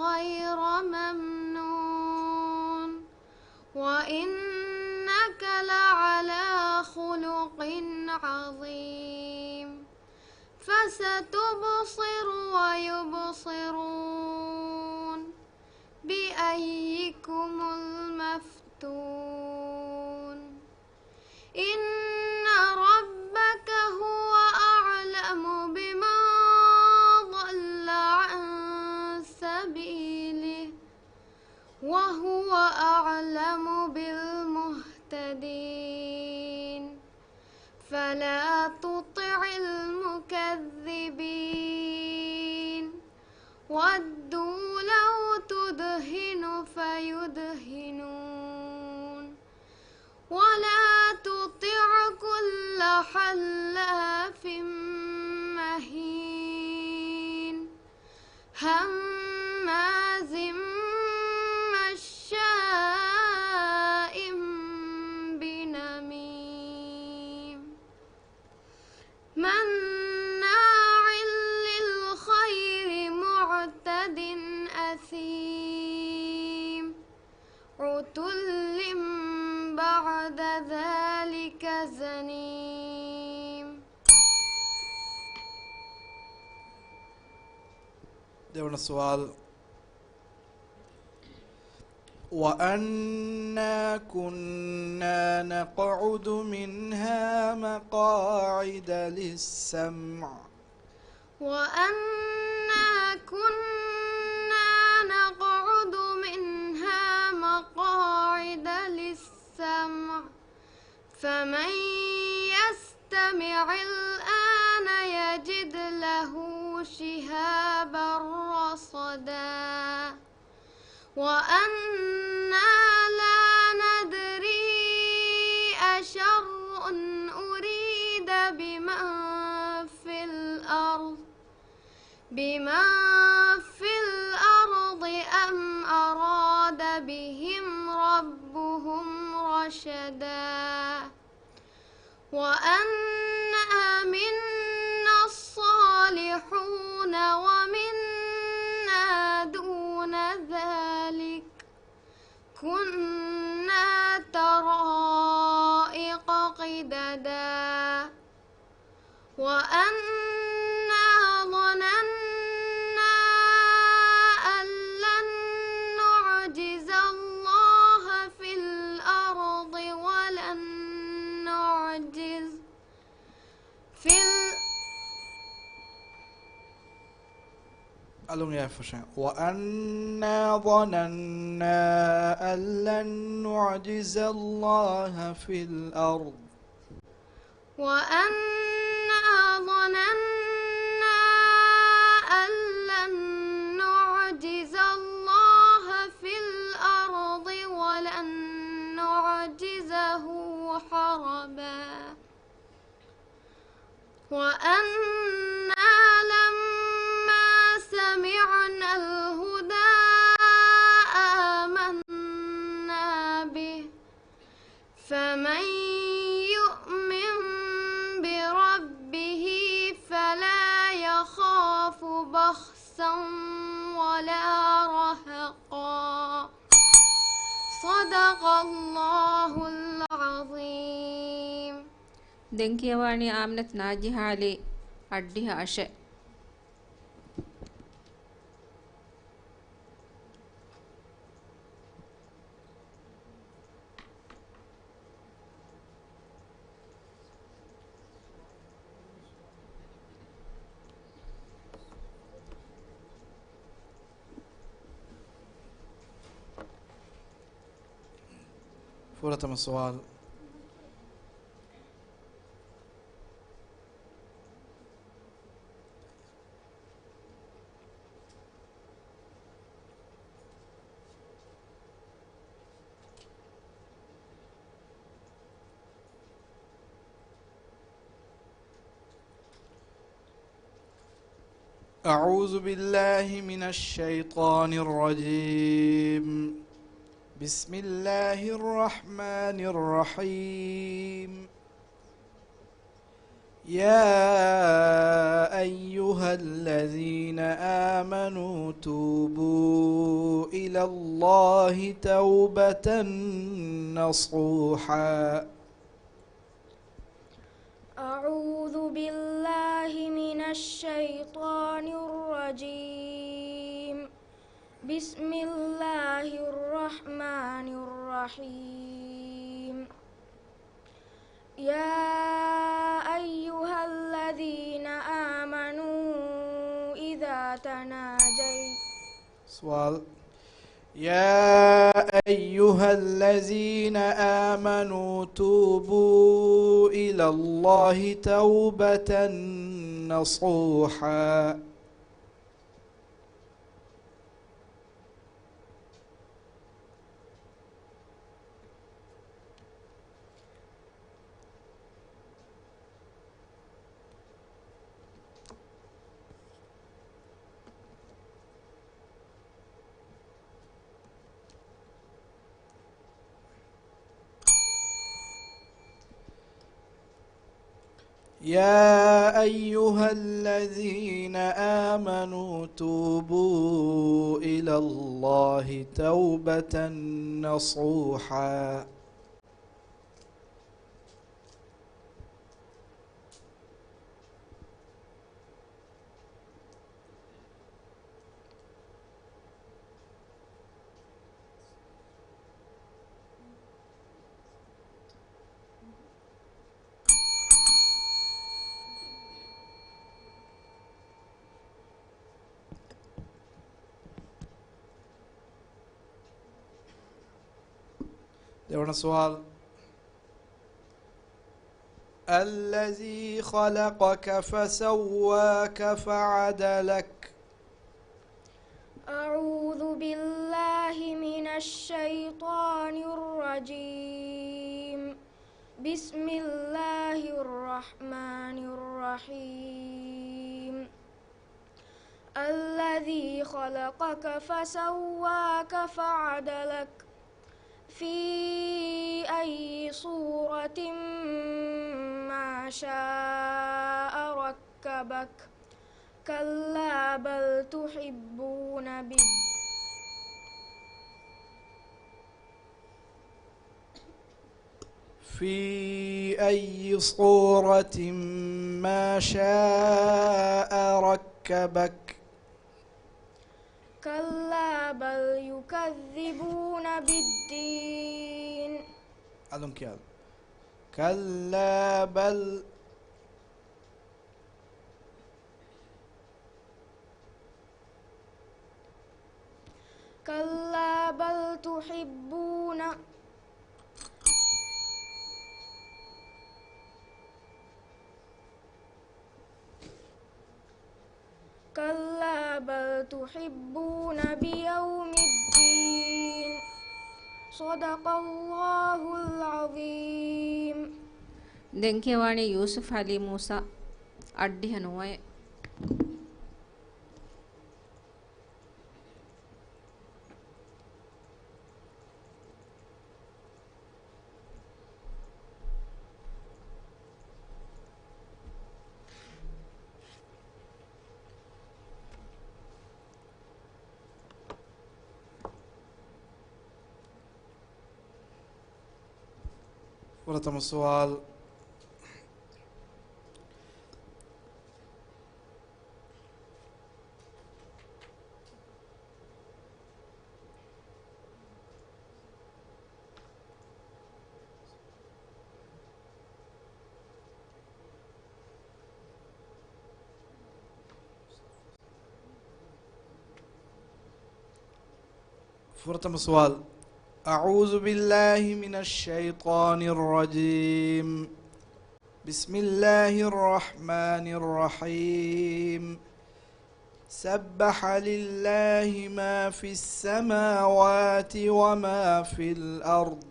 غير ممنون وإنك وإنك لعلى خلق عظيم فستبصر ويبصرون بأيكم المفتون إن ربك هو أعلم بمن ضل عن سبيله وهو أعلم بالمهتدين فلا تطع المكذبين ودوا لو تدهن فيدهنون ولا تطع كل حلاف مهين هماز مشاء بنميم مناع للخير معتد أثيم عتل بعد ذلك زنيم. دون السؤال. وأنا كنا نقعد منها مقاعد للسمع وأنا كنا نقعد منها مقاعد للسمع فمن يستمع الآن يجد له شهابا رصدا وأنا لا ندري أشر أريد بمن في الأرض أم أراد بهم ربهم رشدا وأنا منا الصالحون ومنا دون ذلك كنا طرائق قددا وأنا ظننا أن لن نعجز الله في الأرض ولن نعجز وأنا ظننا أن لن نعجز الله في الأرض وأنا ظننا أن لن نعجز الله في الأرض ولن نعجزه حربا وأنا لما سمعنا الهدى آمنا به فمن يؤمن بربه فلا يخاف بخسا ولا رهقا صدق الله العظيم. دنكيواني آمنت ناجي حالي أديها أشياء فورة السؤال. أعوذ بالله من الشيطان الرجيم. بسم الله الرحمن الرحيم. يا أيها الذين آمنوا توبوا إلى الله توبة نصوحا. أعوذ بالله من الشيطان الرجيم. بسم الله الرحمن الرحيم. يا أيها الذين آمنوا إذا تناجيتم. سؤال. يا أيها الذين آمنوا توبوا إلى الله توبة نصوحا. يا أيها الذين آمنوا توبوا إلى الله توبة نصوحا. سؤال. الذي خلقك فسواك فعدلك. أعوذ بالله من الشيطان الرجيم. بسم الله الرحمن الرحيم. الذي خلقك فسواك فعدلك في أي صورة ما شاء ركبك. كلا بل تحبون في أي صورة ما شاء ركبك. كلا بل يكذبون بالدين. كلا بل كلا بل تحبون كلا بل تحبون بيوم الدين. صدق الله العظيم. දෙන්කේවානේ යූසුෆ් අලි මූසා අඩ්ඩිහ නොවේ. ورتم السؤال. ورتم السؤال. أعوذ بالله من الشيطان الرجيم. بسم الله الرحمن الرحيم. سبح لله ما في السماوات وما في الأرض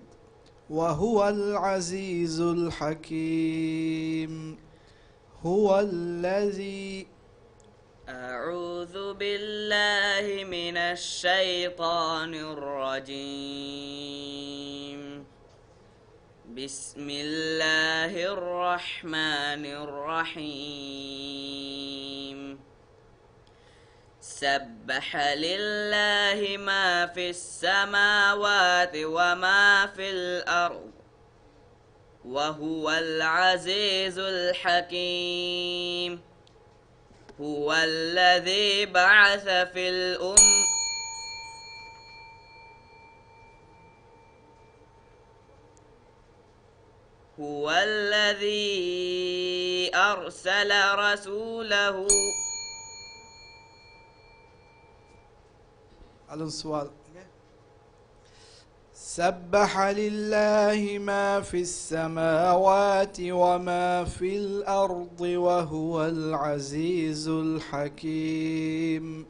وهو العزيز الحكيم. هو الذي أعوذ بالله من الشيطان الرجيم. بسم الله الرحمن الرحيم سبح لله ما في السماوات وما في الأرض وهو العزيز الحكيم هو الذي بعث في هو الذي أرسل رسوله على السؤال سبح لله ما في السماوات وما في الأرض وهو العزيز الحكيم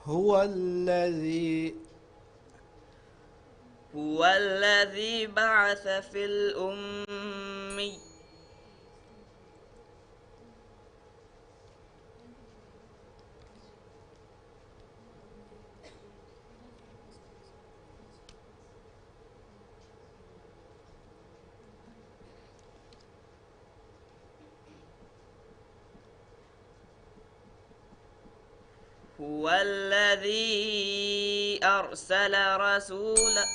هو الذي بعث في الأمي هو الذي أرسل رسوله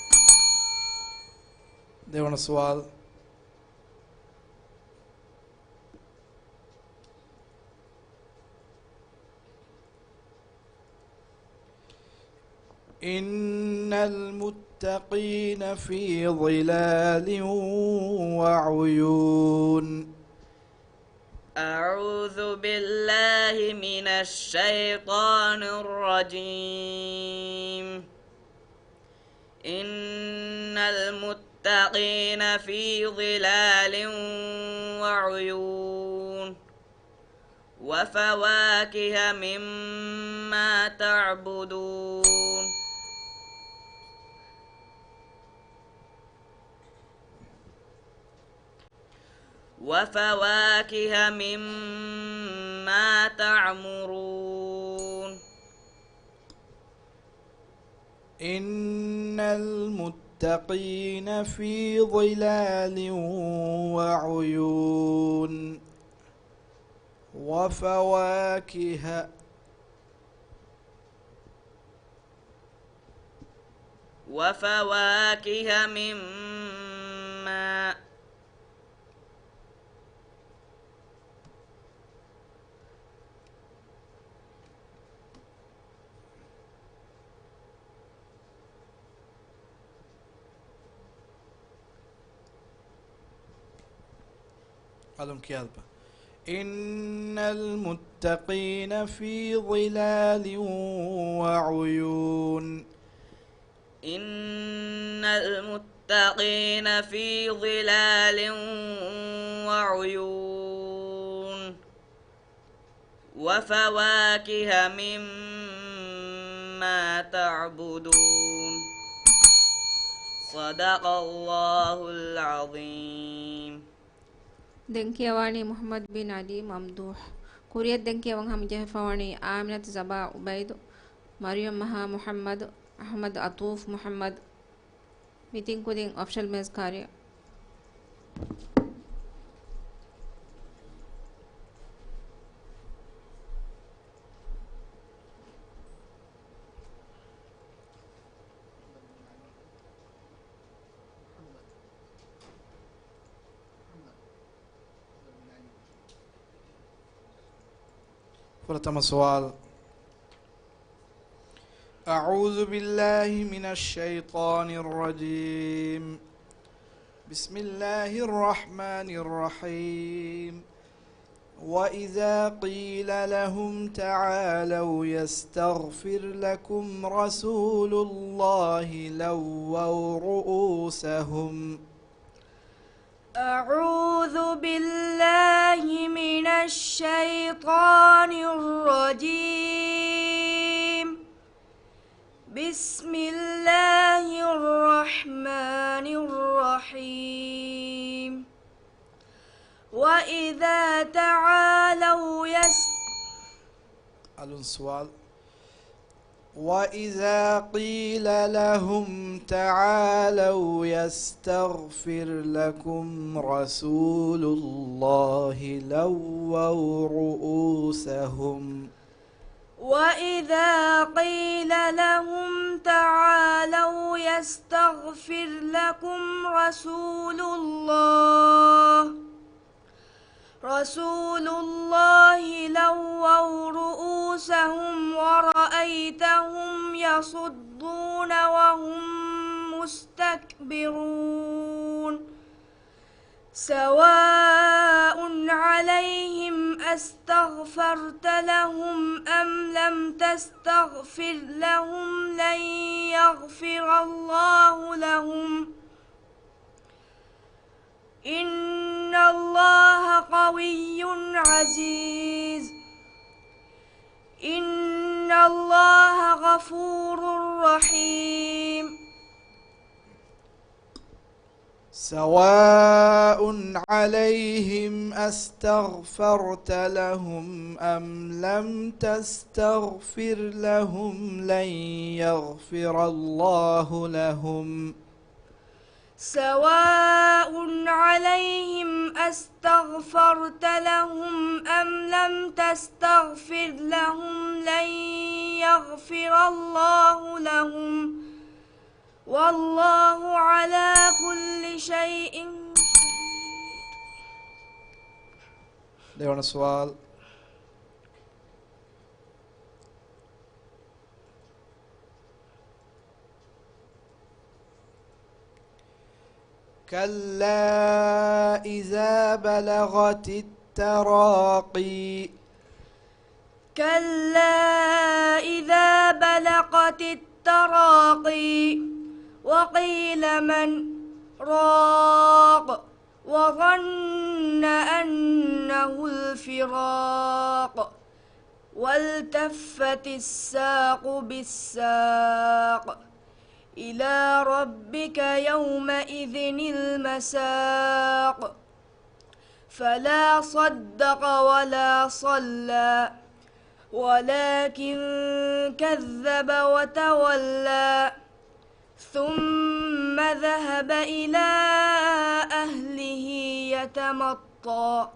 ديوان السؤال إن المتقين في ظلال وعيون أعوذ بالله من الشيطان الرجيم إن المتقين في ظلال وعيون وفواكه مما تعبدون وفواكه مما تعمرون إن المتقين في ظلال وعيون وفواكه مما ألم كيالبا إن المتقين في ظلال وعيون إن المتقين في ظلال وعيون وفواكه مما تعبدون صدق الله العظيم دنكيواني محمد بن علي ممدوح كوريت دنكيوان هم جهفواني آمنة زبا عبيد مريم مها محمد أحمد عطوف محمد ميتين كودين أوفشل ميز كاريا فرتم السؤال أعوذ بالله من الشيطان الرجيم بسم الله الرحمن الرحيم وإذا قيل لهم تعالوا يستغفر لكم رسول الله لووا رؤوسهم أعوذ بالله من الشيطان الرجيم بسم الله الرحمن الرحيم وإذا تعالوا السؤال وإذا قيل لهم تعالوا يستغفر لكم رسول الله لووا رؤوسهم وإذا قيل لهم تعالوا يستغفر لكم رسول الله لووا رؤوسهم ورأيتهم يصدون وهم مستكبرون سواء عليهم أستغفرت لهم أم لم تستغفر لهم لن يغفر الله لهم إن الله قوي عزيز إن الله غفور رحيم سواء عليهم أستغفرت لهم أم لم تستغفر لهم لن يغفر الله لهم سواء عليهم أستغفرت لهم أم لم تستغفر لهم لن يغفر الله لهم والله على كل شيء देवण सवाल كلا إذا بلغت التراقي كلا إذا بلغت التراقي وقيل من راق وظن أنه الفراق والتفت الساق بالساق إلى ربك يومئذ المساق فلا صدق ولا صلى ولكن كذب وتولى ثم ذهب إلى أهله يتمطى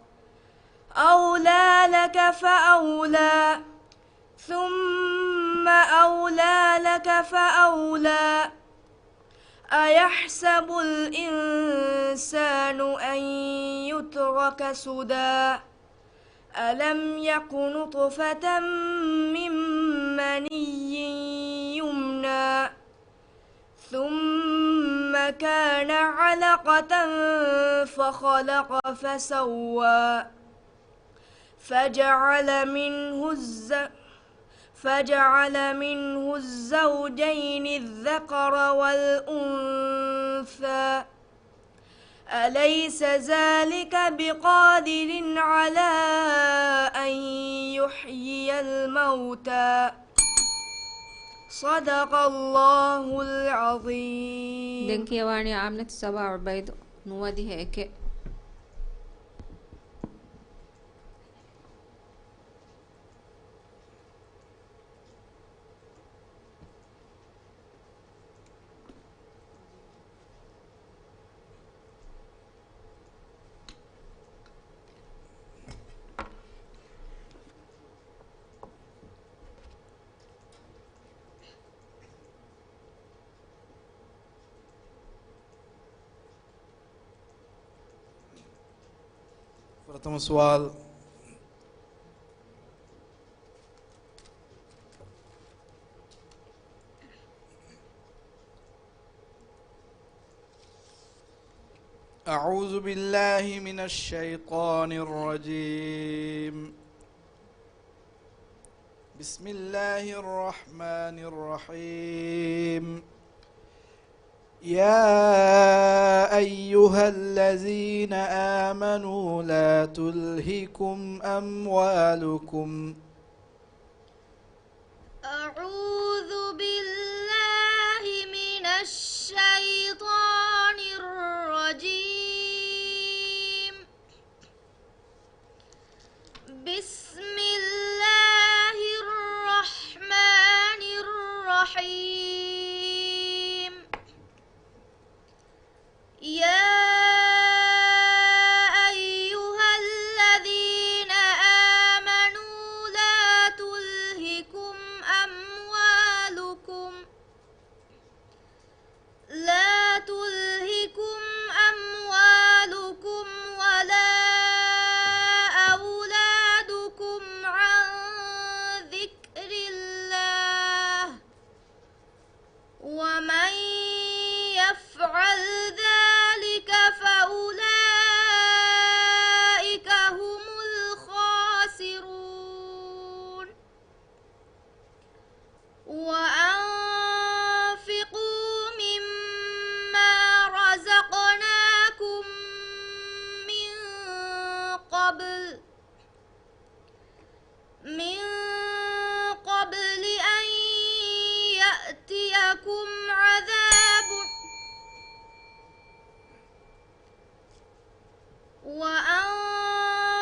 أولى لك فأولى ثم أولى لك فأولى أيحسب الإنسان أن يترك سدى ألم يك نطفة من مني يمنى ثم كان علقة فخلق فسوى فجعل منه الزوجين الذكر والأنثى أليس ذلك بقادر على أن يحيي الموتى صدق الله العظيم. دنكي واني عاملة سبع عبيد نودي هيك प्रथम सवाल أعوذ بالله من الشيطان الرجيم بسم الله الرحمن الرحيم يا أيها الذين آمنوا لا تلهكم أموالكم أعوذ بالله من الشيطان الرجيم بسم الله الرحمن الرحيم وأنفقوا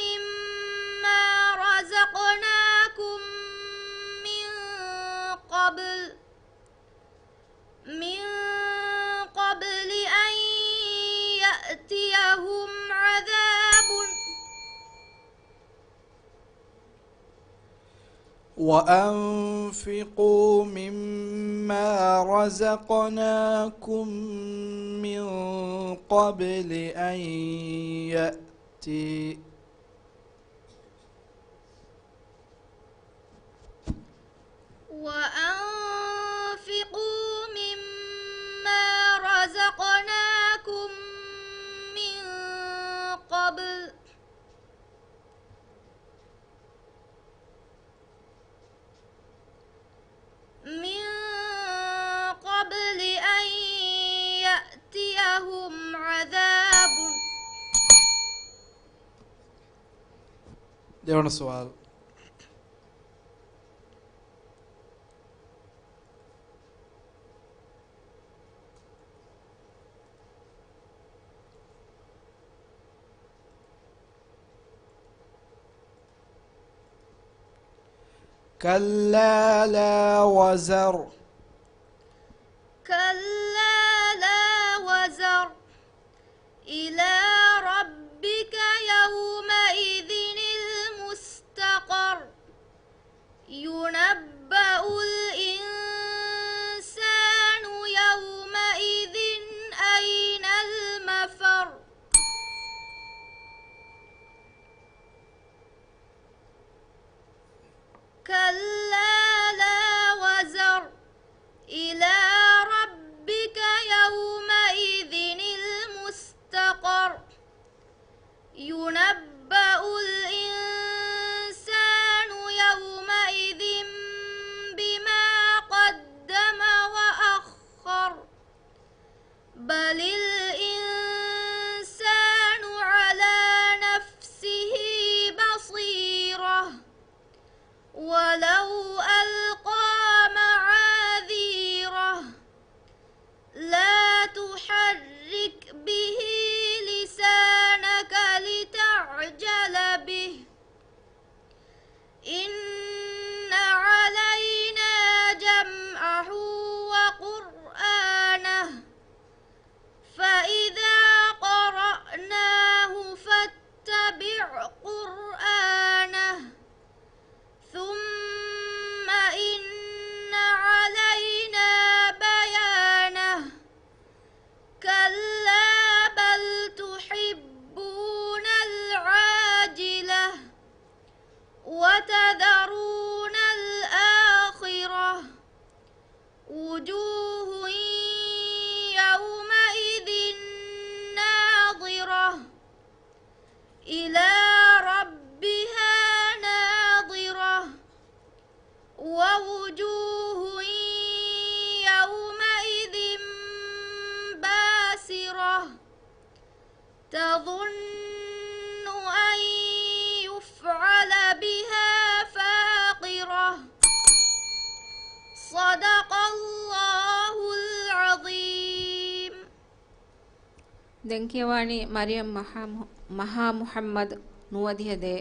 مما رزقناكم من قبل أن يأتيهم عذاب وأنفقوا مما رزقناكم من قبل أن يأتي وأنفقوا مما رزقناكم من قبل أن يأتيهم عذاب. देवण सवाल كلا لا وزر كلا لا وزر إلى ربك يومئذ المستقر ينبأ الإنسان يومئذ أين المفر كلا لا وزر إلى ربك يومئذ المستقر ينبأ الإنسان يومئذ بما قدم وأخر بل الإنسان على نفسه بصيرة ولو ألقى معاذيره لا تحرك به لسانك لتعجل به إن علينا جمعه وقرآنه فإذا قرأناه فاتبع قرآنه ثم إن علينا بيانه كلا بل تحبون العاجلة وتذرون الآخرة وجوه يومئذ ناظرة إلى ربها ناظرة ووجوه يومئذ باسرة تظن أن يفعل بها فاقرة صدق الله العظيم. දැන් කියවන්නේ මරියම් මහා මුහම්මද් නුවදිහදේ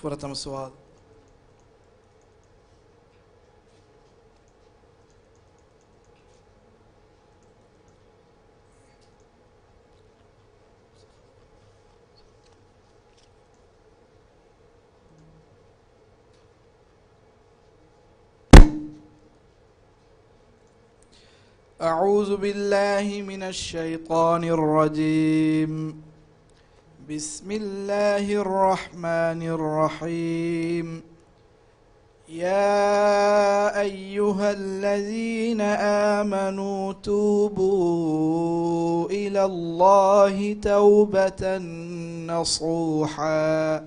فرتم السؤال أعوذ بالله من الشيطان الرجيم بسم الله الرحمن الرحيم يا أيها الذين آمنوا توبوا إلى الله توبة نصوحا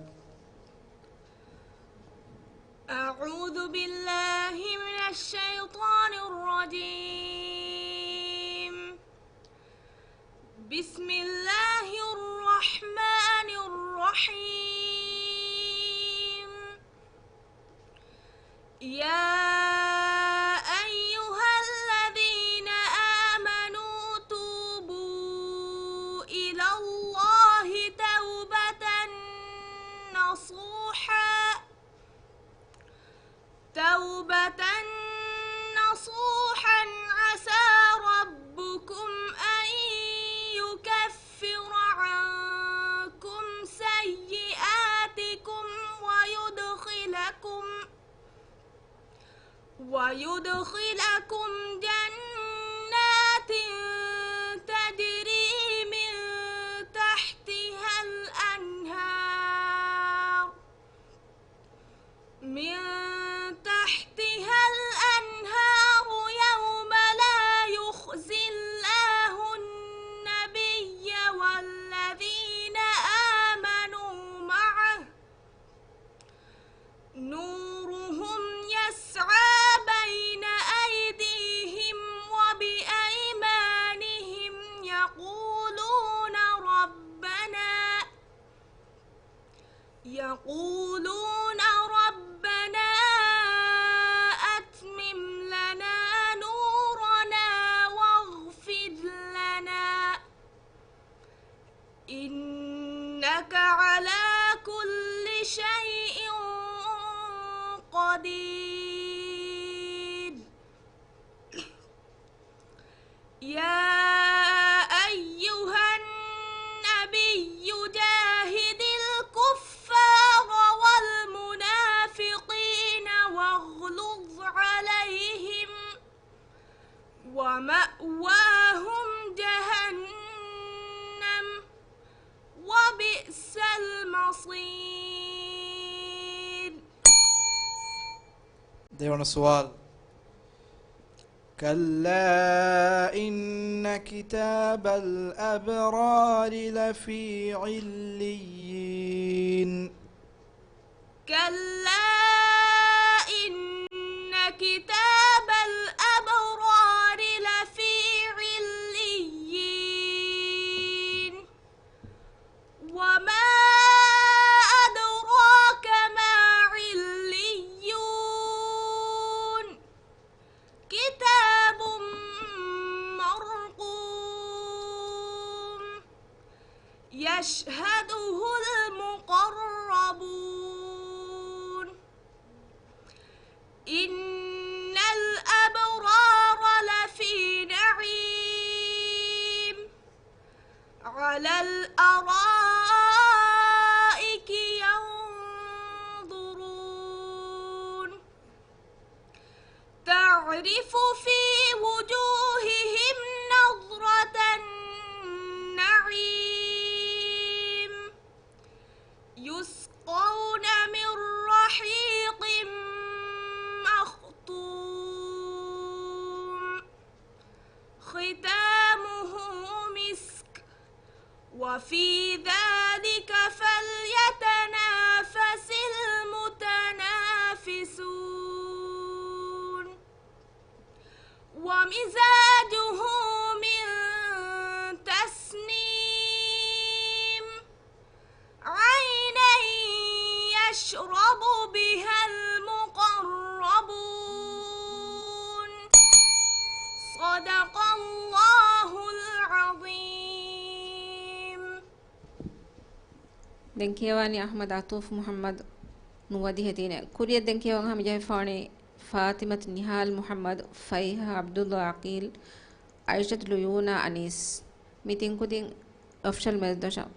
بسم الله الرحمن الرحيم. يا أيها الذين آمنوا توبوا إلى الله توبة نصوحا عسى ربكم أن يكفر عنكم سيئاتكم ويدخلكم جنات تجري من تحتها الأنهار يوم لا يخزي الله النبي والذين آمنوا معه نورهم يسعى بين أيديهم وبأيمانهم يقولون ربنا أتمم لنا نورنا واغفر لنا إنك على كل شيء قدير. يا أيها النبي جاهد الكفار والمنافقين واغلظ عليهم ومأواهم جهنم وبئس المصير. ديوان السؤال. كلا إن كتاب الأبرار لفي عليين. كلا إن كتاب الأبرار لفي عليين. وما أدراك ما عليون. كتاب مرقوم يشهده المقربون. إن الأبرار لفي نعيم على الأرائك ينظرون تعرف في وجوههم نظرة النعيم يسقون من رحيق مختوم ختامه مسك وفي ذلك فليتنافس المتنافسون. ومزاجه من تسنيم عينا يشرب بها المقربون. صدق الله العظيم. دنكيواني أحمد عطوف محمد نودي هدينا كوريا دنكيوان هم جايفاني فاطمة نهال محمد فايها عبد الله عقيل عائشة ليونا أنيس ميتين كودين أفشل مدرسة.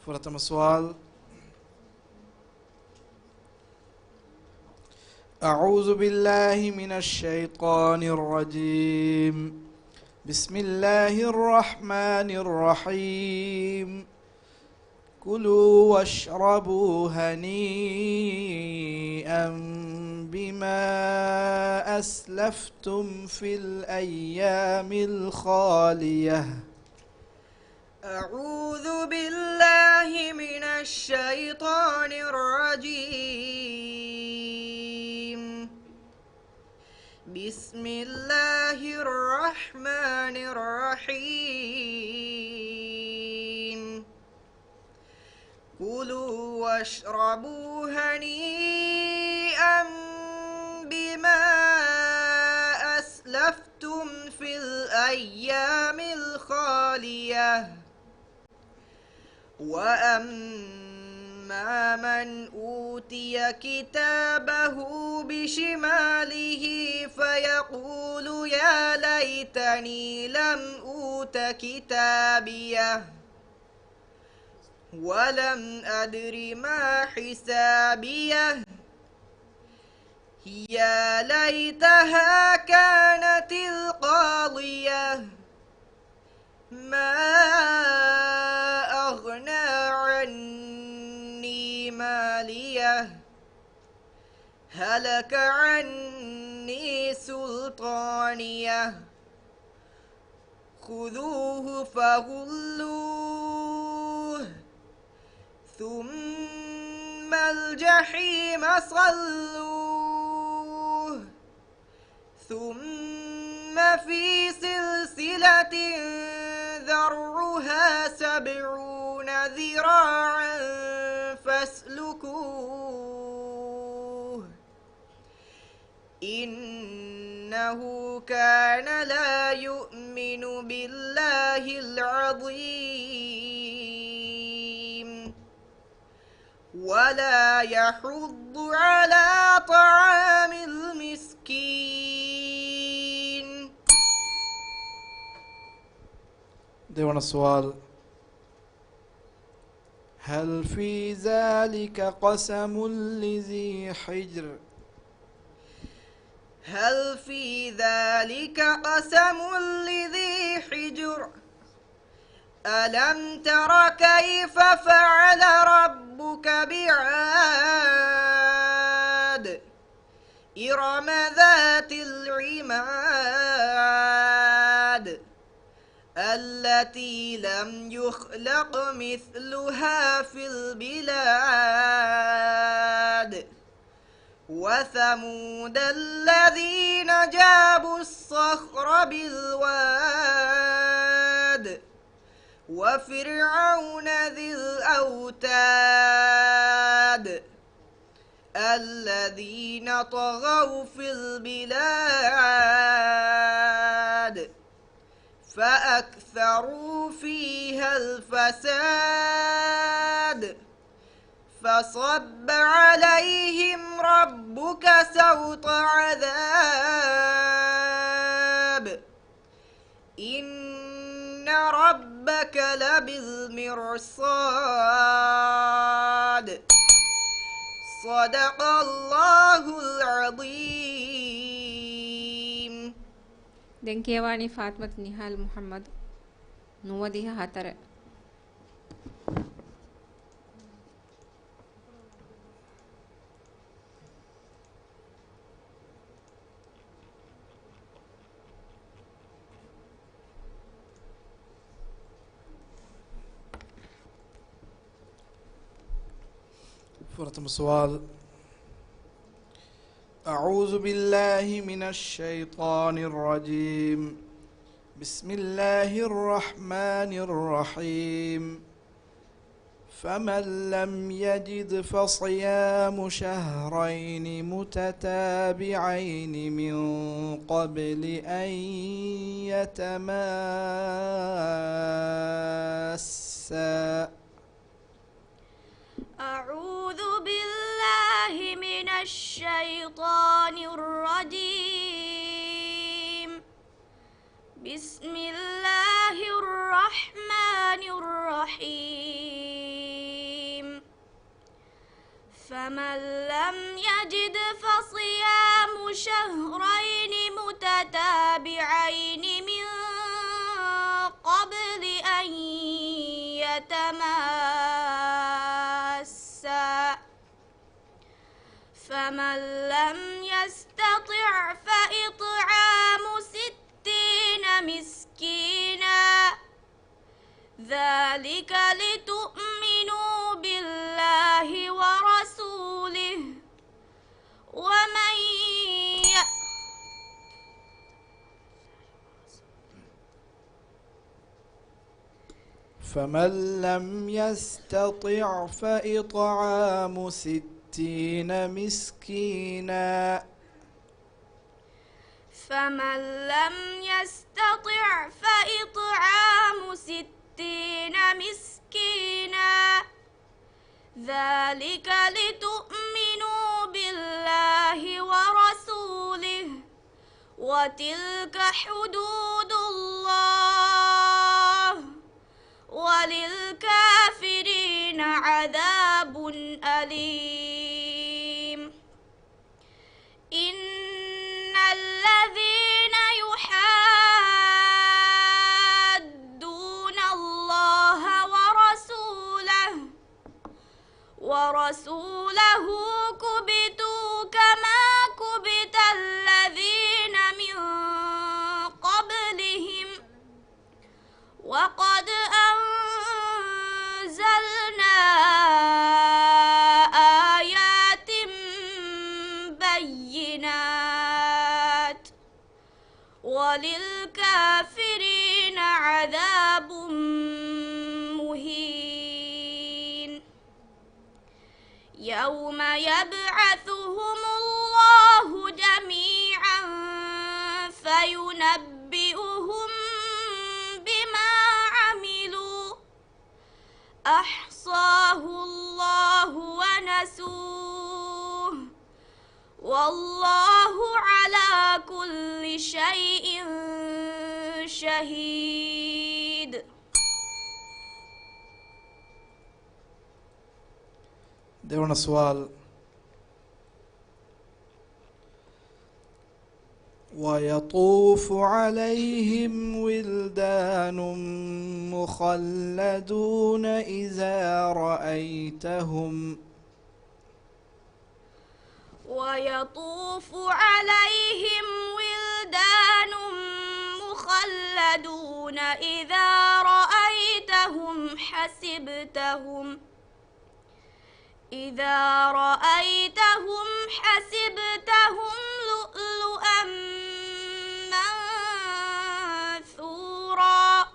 فرتم السؤال. أعوذ بالله من الشيطان الرجيم. بسم الله الرحمن الرحيم كلوا واشربوا هنيئا بما أسلفتم في الأيام الخالية أعوذ بالله من الشيطان الرجيم بسم الله الرحمن الرحيم كلوا واشربوا هنيئا بما أسلفتم في الأيام الخالية وأما من أوتي كتابه بشماله فيقول يا ليتني لم أوت كتابيه ولم أدر ما حسابيه يا ليتها كانت القاضية ما أغنى عني ماليه هلك عني سلطانيه خذوه فغلوه ثم الجحيم صلوه ثم في سلسلة ذرعها 70 ذراعا فاسلكوه إنه كان لا يؤمن بالله العظيم ولا يحض على طعام المسكين. ديوان السؤال هل في ذلك قسم لذي حجر هل في ذلك قسم لذي حجر ألم تر كيف فعل ربك بعاد إرم ذات العماد التي لم يخلق مثلها في البلاد وثمود الذين جابوا الصخر بالواد وفرعون ذي الأوتاد الذين طغوا في البلاد فأكثروا فيها الفساد فصب عليهم ربك سوط عذاب إن ربك لبالمرصاد صدق الله العظيم. දැන් කියවන්නේ ෆාතිමත් නිහාල් මුහම්මද් 94 فرتم السؤال أعوذ بالله من الشيطان الرجيم بسم الله الرحمن الرحيم فمن لم يجد فصيام شهرين متتابعين من قبل أن يتماسا. أعوذ بالله من الشيطان الرجيم بسم الله الرحمن الرحيم فمن لم يجد فصيام شهرين متتابعين من فمن لم يستطع فإطعام 60 مسكينا ذلك لتؤمنوا بالله ورسوله فمن لم يستطع فإطعام 60 مسكينا فمن لم يستطع فإطعام 60 مسكينا ذلك لتؤمنوا بالله ورسوله وتلك حدود الله وللكافرين عذاب أليم إن الذين يحادون الله ورسوله كبتوا كما كبت الذين من قبلهم وقد أنزلنا آيات بينات وللكافرين عذاب مهين يوم يبعثهم الله جميعا فينبئهم بما عملوا أحصاه الله ونسوه والله على كل شيء شهيد. ದೇವರ سؤال ويطوف عليهم ولدان مخلدون إذا رأيتهم ويطوف عليهم ولدان مخلدون إذا رأيتهم حسبتهم لؤلؤا منثورا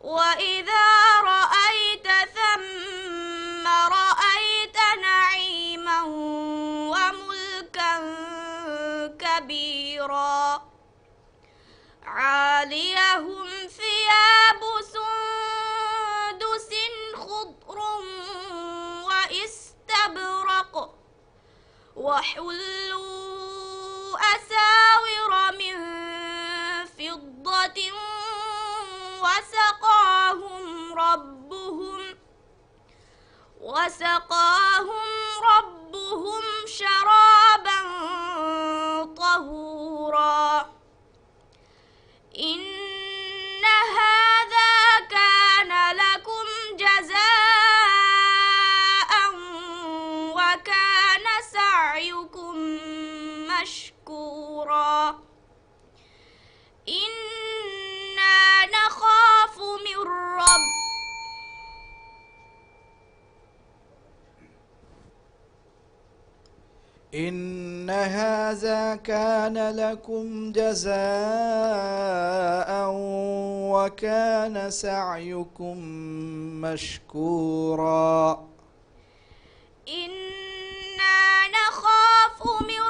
وإذا رأيت ثم رأيت نعيما وملكا كبيرا عاليهم ثياب سندس خضر واستبرق وحلوا أساور من فضة وسقاهم ربهم شرابا طهورا إن هذا كان لكم جزاء وكان سعيكم مشكورا إنا نخاف من إن هذا كان لكم جزاء وكان سعيكم مشكورا إنا نخاف من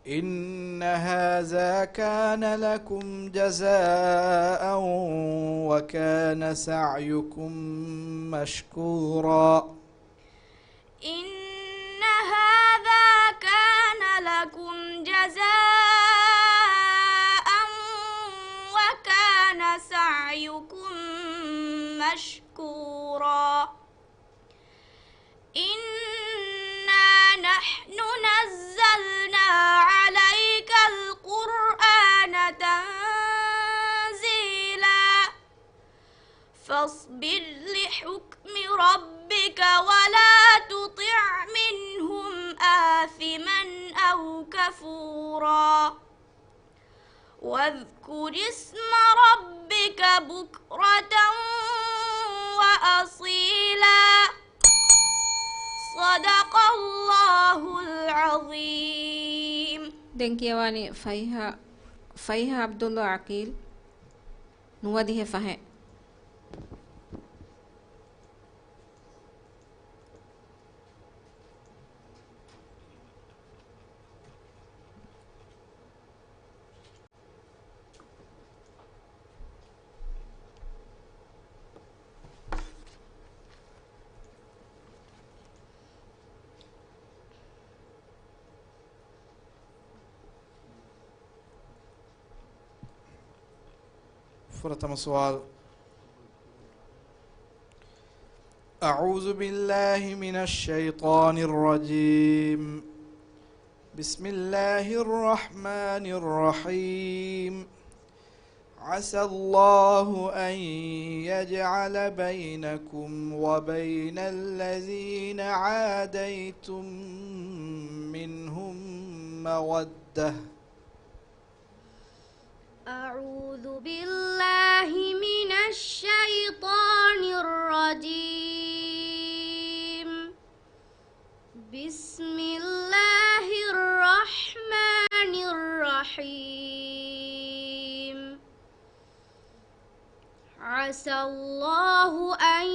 إن هذا كان لكم جزاء وكان سعيكم مشكورا إن هذا كان لكم جزاء وكان سعيكم مشكورا إنا نحن نزلنا عليك القرآن تنزيلا فاصبر لحكم ربك ولا تطع منهم آثما أو كفورا واذكر اسم ربك بكرة وأصيلا صدق الله العظيم. දැන් කියවනේ ෆයිහා අබ්දුල්ලා අකීල් නුවදිහ ෆහ فرتم سؤال. أعوذ بالله من الشيطان الرجيم. بسم الله الرحمن الرحيم. عسى الله أن يجعل بينكم وبين الذين عاديتم منهم مودة. أعوذ بالله من الشيطان الرجيم. بسم الله الرحمن الرحيم. عسى الله أن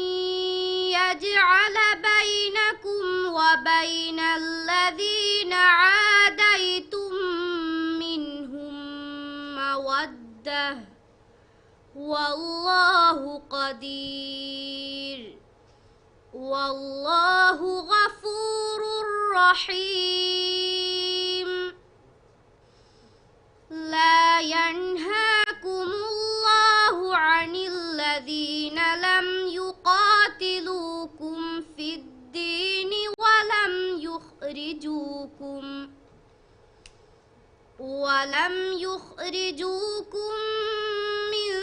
يجعل بينكم وبين الذين عاديتم منهم مودة والله قدير والله غفور رحيم. لا ينهاكم الله عن الذين لم يقاتلوكم في الدين ولم يخرجوكم من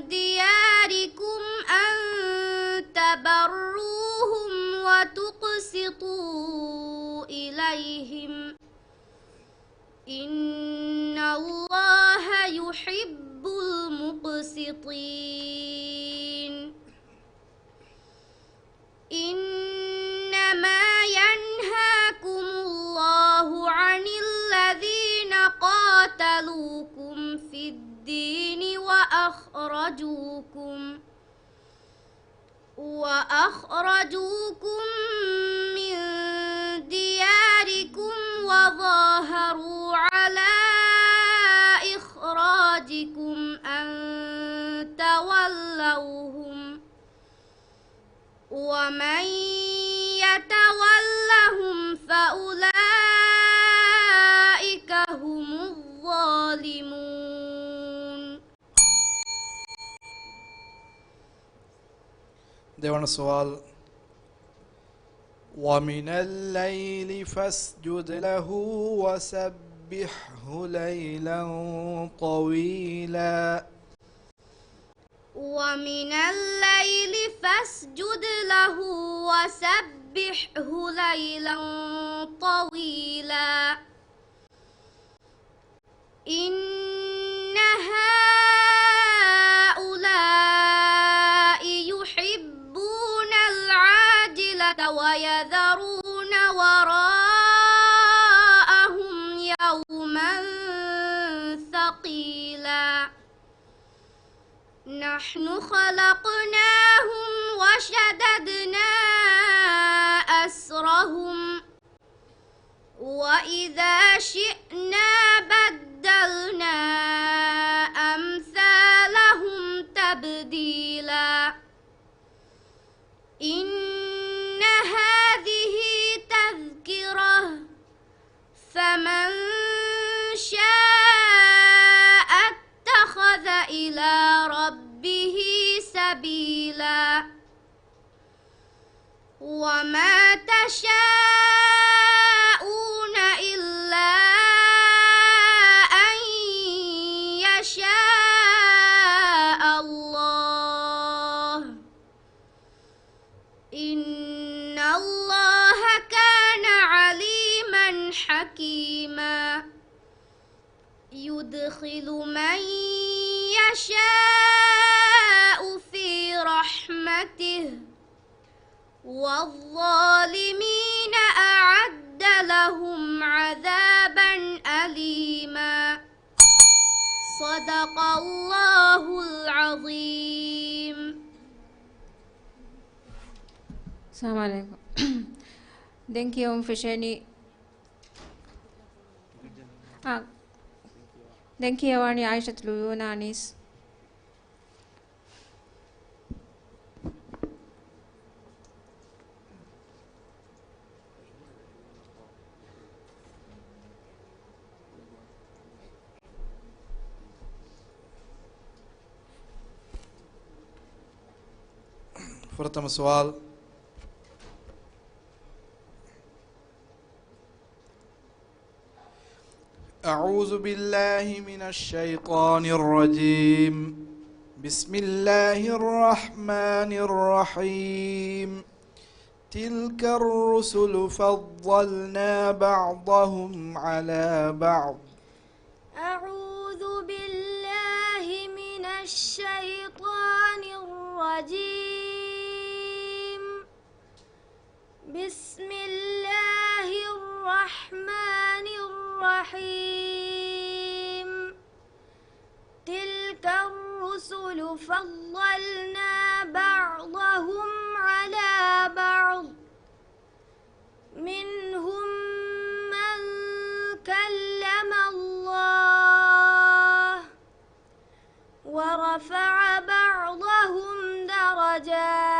دياركم أن تبروهم وتقسطوا إليهم إن الله يحب المقسطين. إنما ينهاكم الله عن الذين قاتلوكم في الدين وأخرجوكم من دياركم وظاهروا على إخراجكم أن تولوهم ومن يتولهم فأولئك هم الظالمون. දෙවන සුවල්. ومن الليل فاسجد له وسبحه ليلا طويلا. ومن الليل فاسجد له وسبحه ليلا طويلا. إن هؤلاء يحبون العاجلة ويذرون وراءهم يوما ثقيلا. نحن خلقناهم وشددنا أسرهم وإذا شئنا بدلنا أمثالهم تبديلا. إن هذه تذكرة فمن شاء اتخذ إلى ربه سبيلا. وما تشاءون إلا أن يشاء الله إن الله كان عليما حكيما يدخل من يشاء في رحمته والظالمين أعد لهم عذابا أليما صدق الله العظيم. السلام عليكم. Denki fisheni denki awani Aishat Luyuna Anis. प्रथम सवाल أعوذ بالله من الشيطان الرجيم بسم الله الرحمن الرحيم تلك الرسل فضلنا بعضهم على بعض. أعوذ بالله من الشيطان الرجيم بسم الله الرحمن الرحيم تلك الرسل فضلنا بعضهم على بعض منهم من كلم الله ورفع بعضهم درجات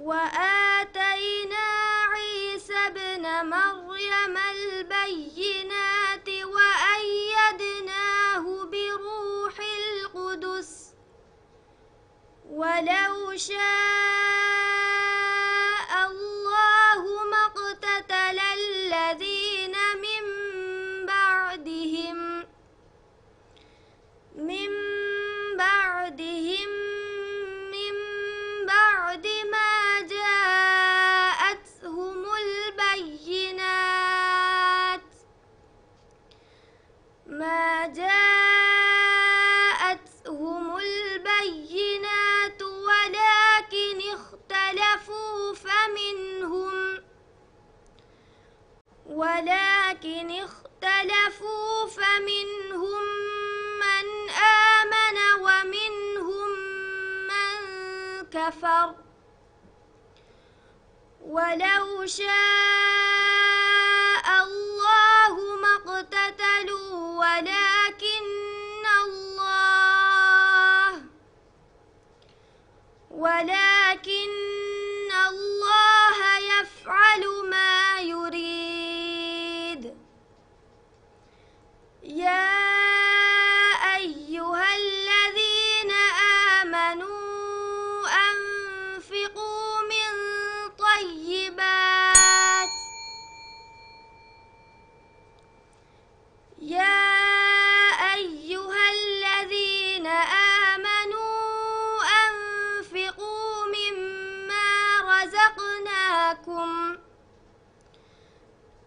وآتينا عيسى ابن مريم البينات وأيدناه بروح القدس ولو شاء الله ما اقتتل الذين من بعدهم من بعد ما جاءتهم البينات ولكن اختلفوا فمنهم من آمن ومنهم من كفر ولو شاء الله ما اقتتلوا ولكن الله يفعل ما يريد. يا أيها الذين آمنوا أنفقوا من طيبات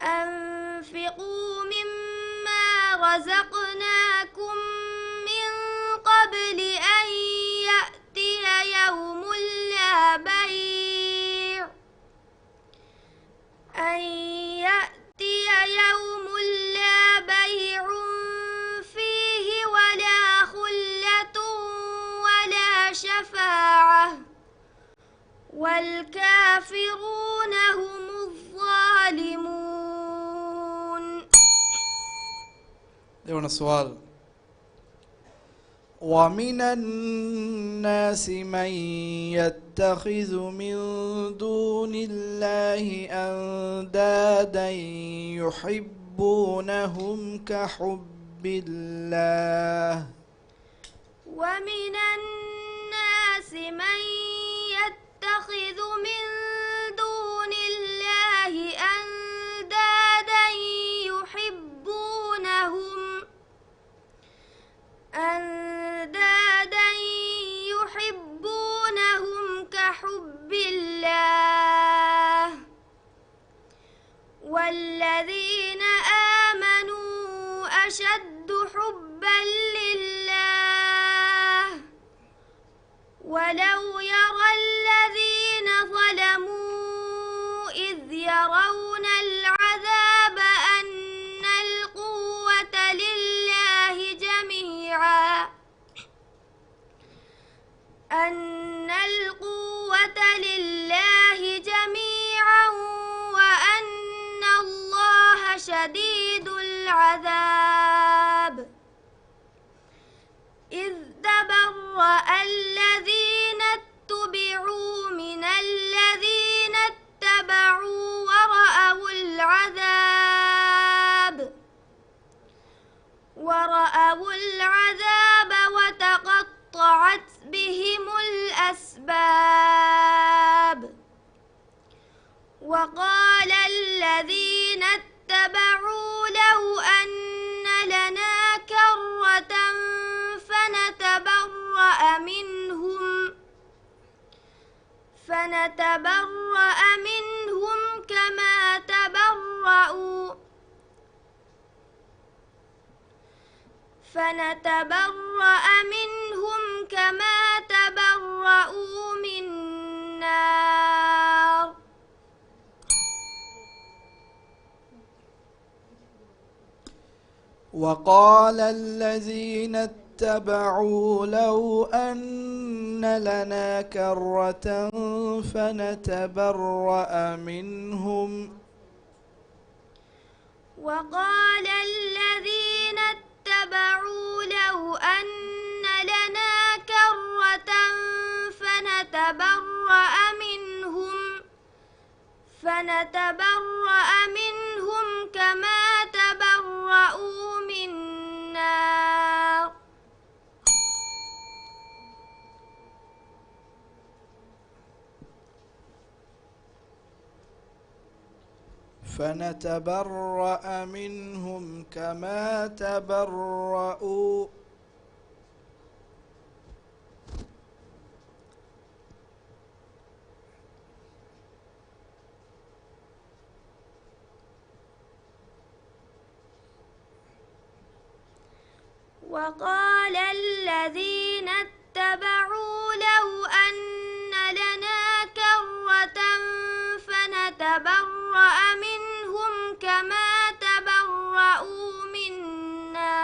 أنفقوا مما رزقناكم من قبل أن يأتي يوم لا بيع فيه ولا خلة ولا شفاعة والكافرون هم الظالمون. देवण सवाल ومن الناس من يتخذ من دون الله أندادا يحبونهم كحب الله ومن الناس من يتخذ من دون الله أندادا يحبونهم ولو يرى الذين ظلموا إذ يرون العذاب أن القوة لله جميعا وأن الله شديد العذاب إذ تبرأ الذين اتبعوا من الذين اتبعوا ورأوا العذاب وتقطعت بهم الأسباب وقال الذين اتبعوا لو أن لنا كرة فنتبرأ منهم كما تبرأوا منا. وقال الذين اتبعوا لو أن لنا كرة فنتبرأ منهم وقال الذين اتبعوا لو أن لنا كرة فنتبرأ منهم كما تبرأوا منا. فنتبرأ منهم كما تبرأوا وقال الذين اتبعوا لو أن لنا كرة فنتبرأ منهم كما تبرأوا منا.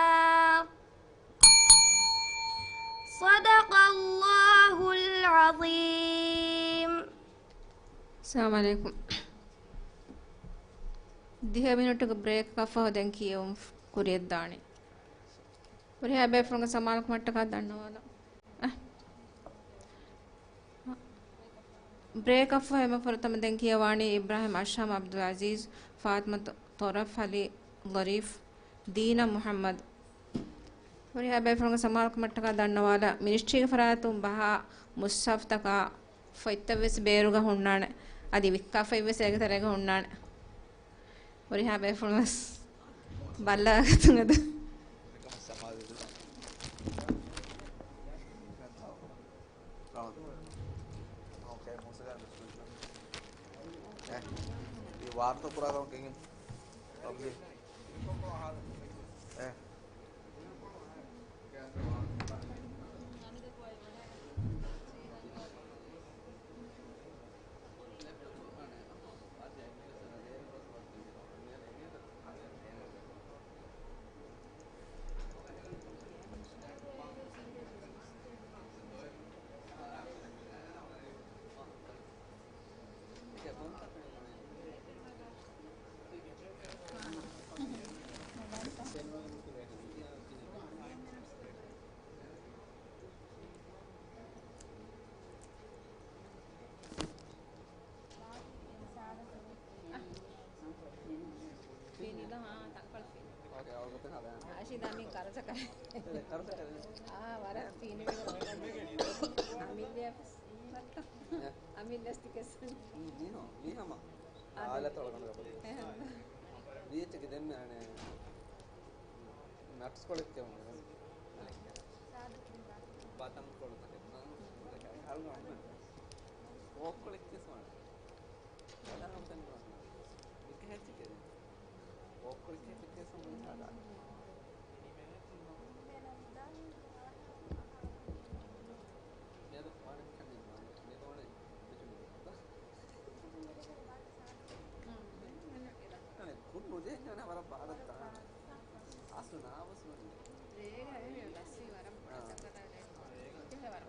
صدق الله العظيم. السلام عليكم. 10 minutuku break කෆහ දැන් කියමු කුරියක් දාන්නේ. और यहाँ बेफरों का सामान को मट्टा का दाना वाला ब्रेक अफ है मैं फरतम देंकी वाणी इब्राहिम अशम अब्दुल अजीज फातिमा तौरफ अली गरीफ दीना मोहम्मद और यहाँ बेफरों का सामान को मट्टा का दाना वाला मिनिस्ट्री के फरातुम बहा मुस्ताफ तका फैतविस बेरुगा हुन्नाने अदी विक्का फैविस एक तरह का हुन्नाने और यहाँ बेफरों का बाला तुंगद वार्ता पूरा करो कहीं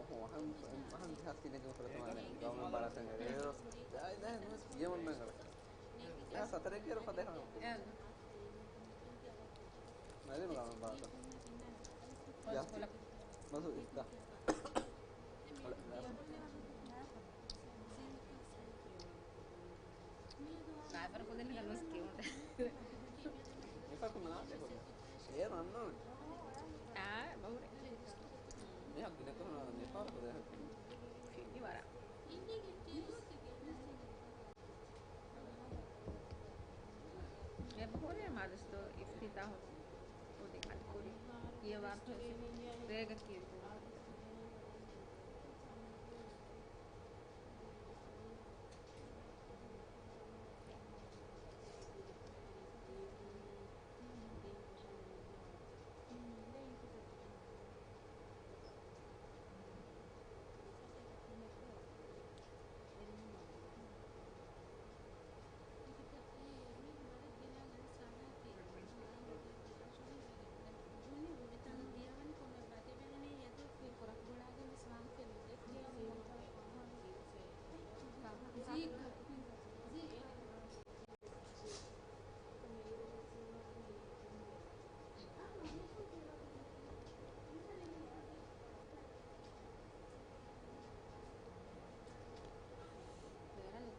Han hasti ne ko tamam gaun baratan da no yemen men ya satare kero pada kan mari gaun baratan ya masuk ista Nah, para poder negar nos que Esa como nada, ya no no. Ah, vamos. Ya tiene que no ne para poder. Ini bara. Ya boleh mas tu iftitah tu dekat kuri. Ia waktu rega kiu.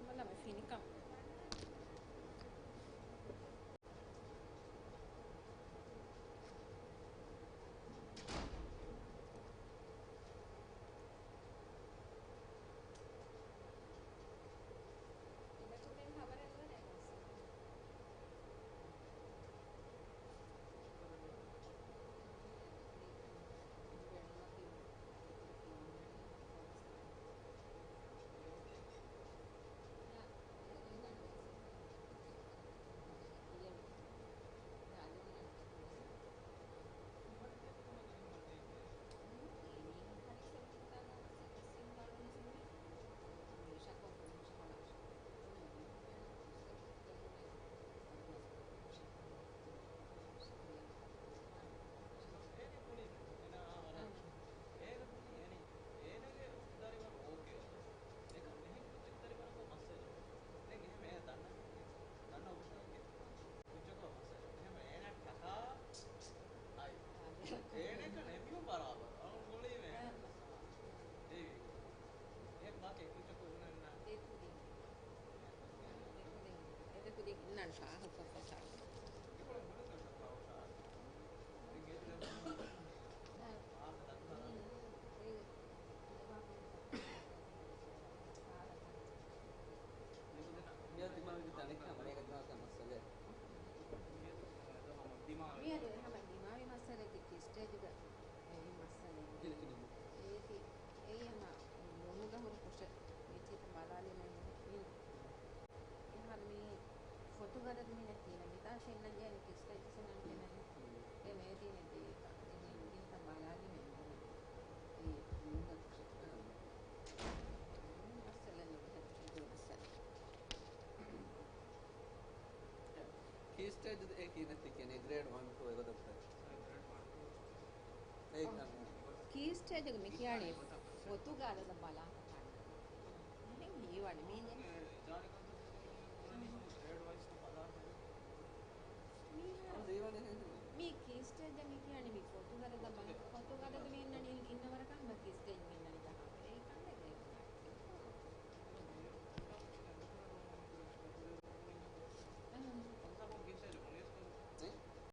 Malam ini kam. Nan sa học tập phải sao? Dia dimana kita ni kan mereka kan masalah. Dia ada apa di mana masalah di stage juga. Masalah. Kini kini. Ama monuga hor post itu malali main ini. Ini foto gara ni nanti kita senang je ni stage senang je ni. Medi nanti ini kita malali main. Ini monuga masalah ni kita masalah. की स्टेज एक ही नहीं कि नहीं ग्रेड 1 2 एगो दफ्तर एक की स्टेज में क्या है फोटो गाला द बाला नहीं ये वाले में मी की स्टेज में क्या है मी फोटो गाला द बाला फोटो गाला में इन्ना वरका मी की स्टेज में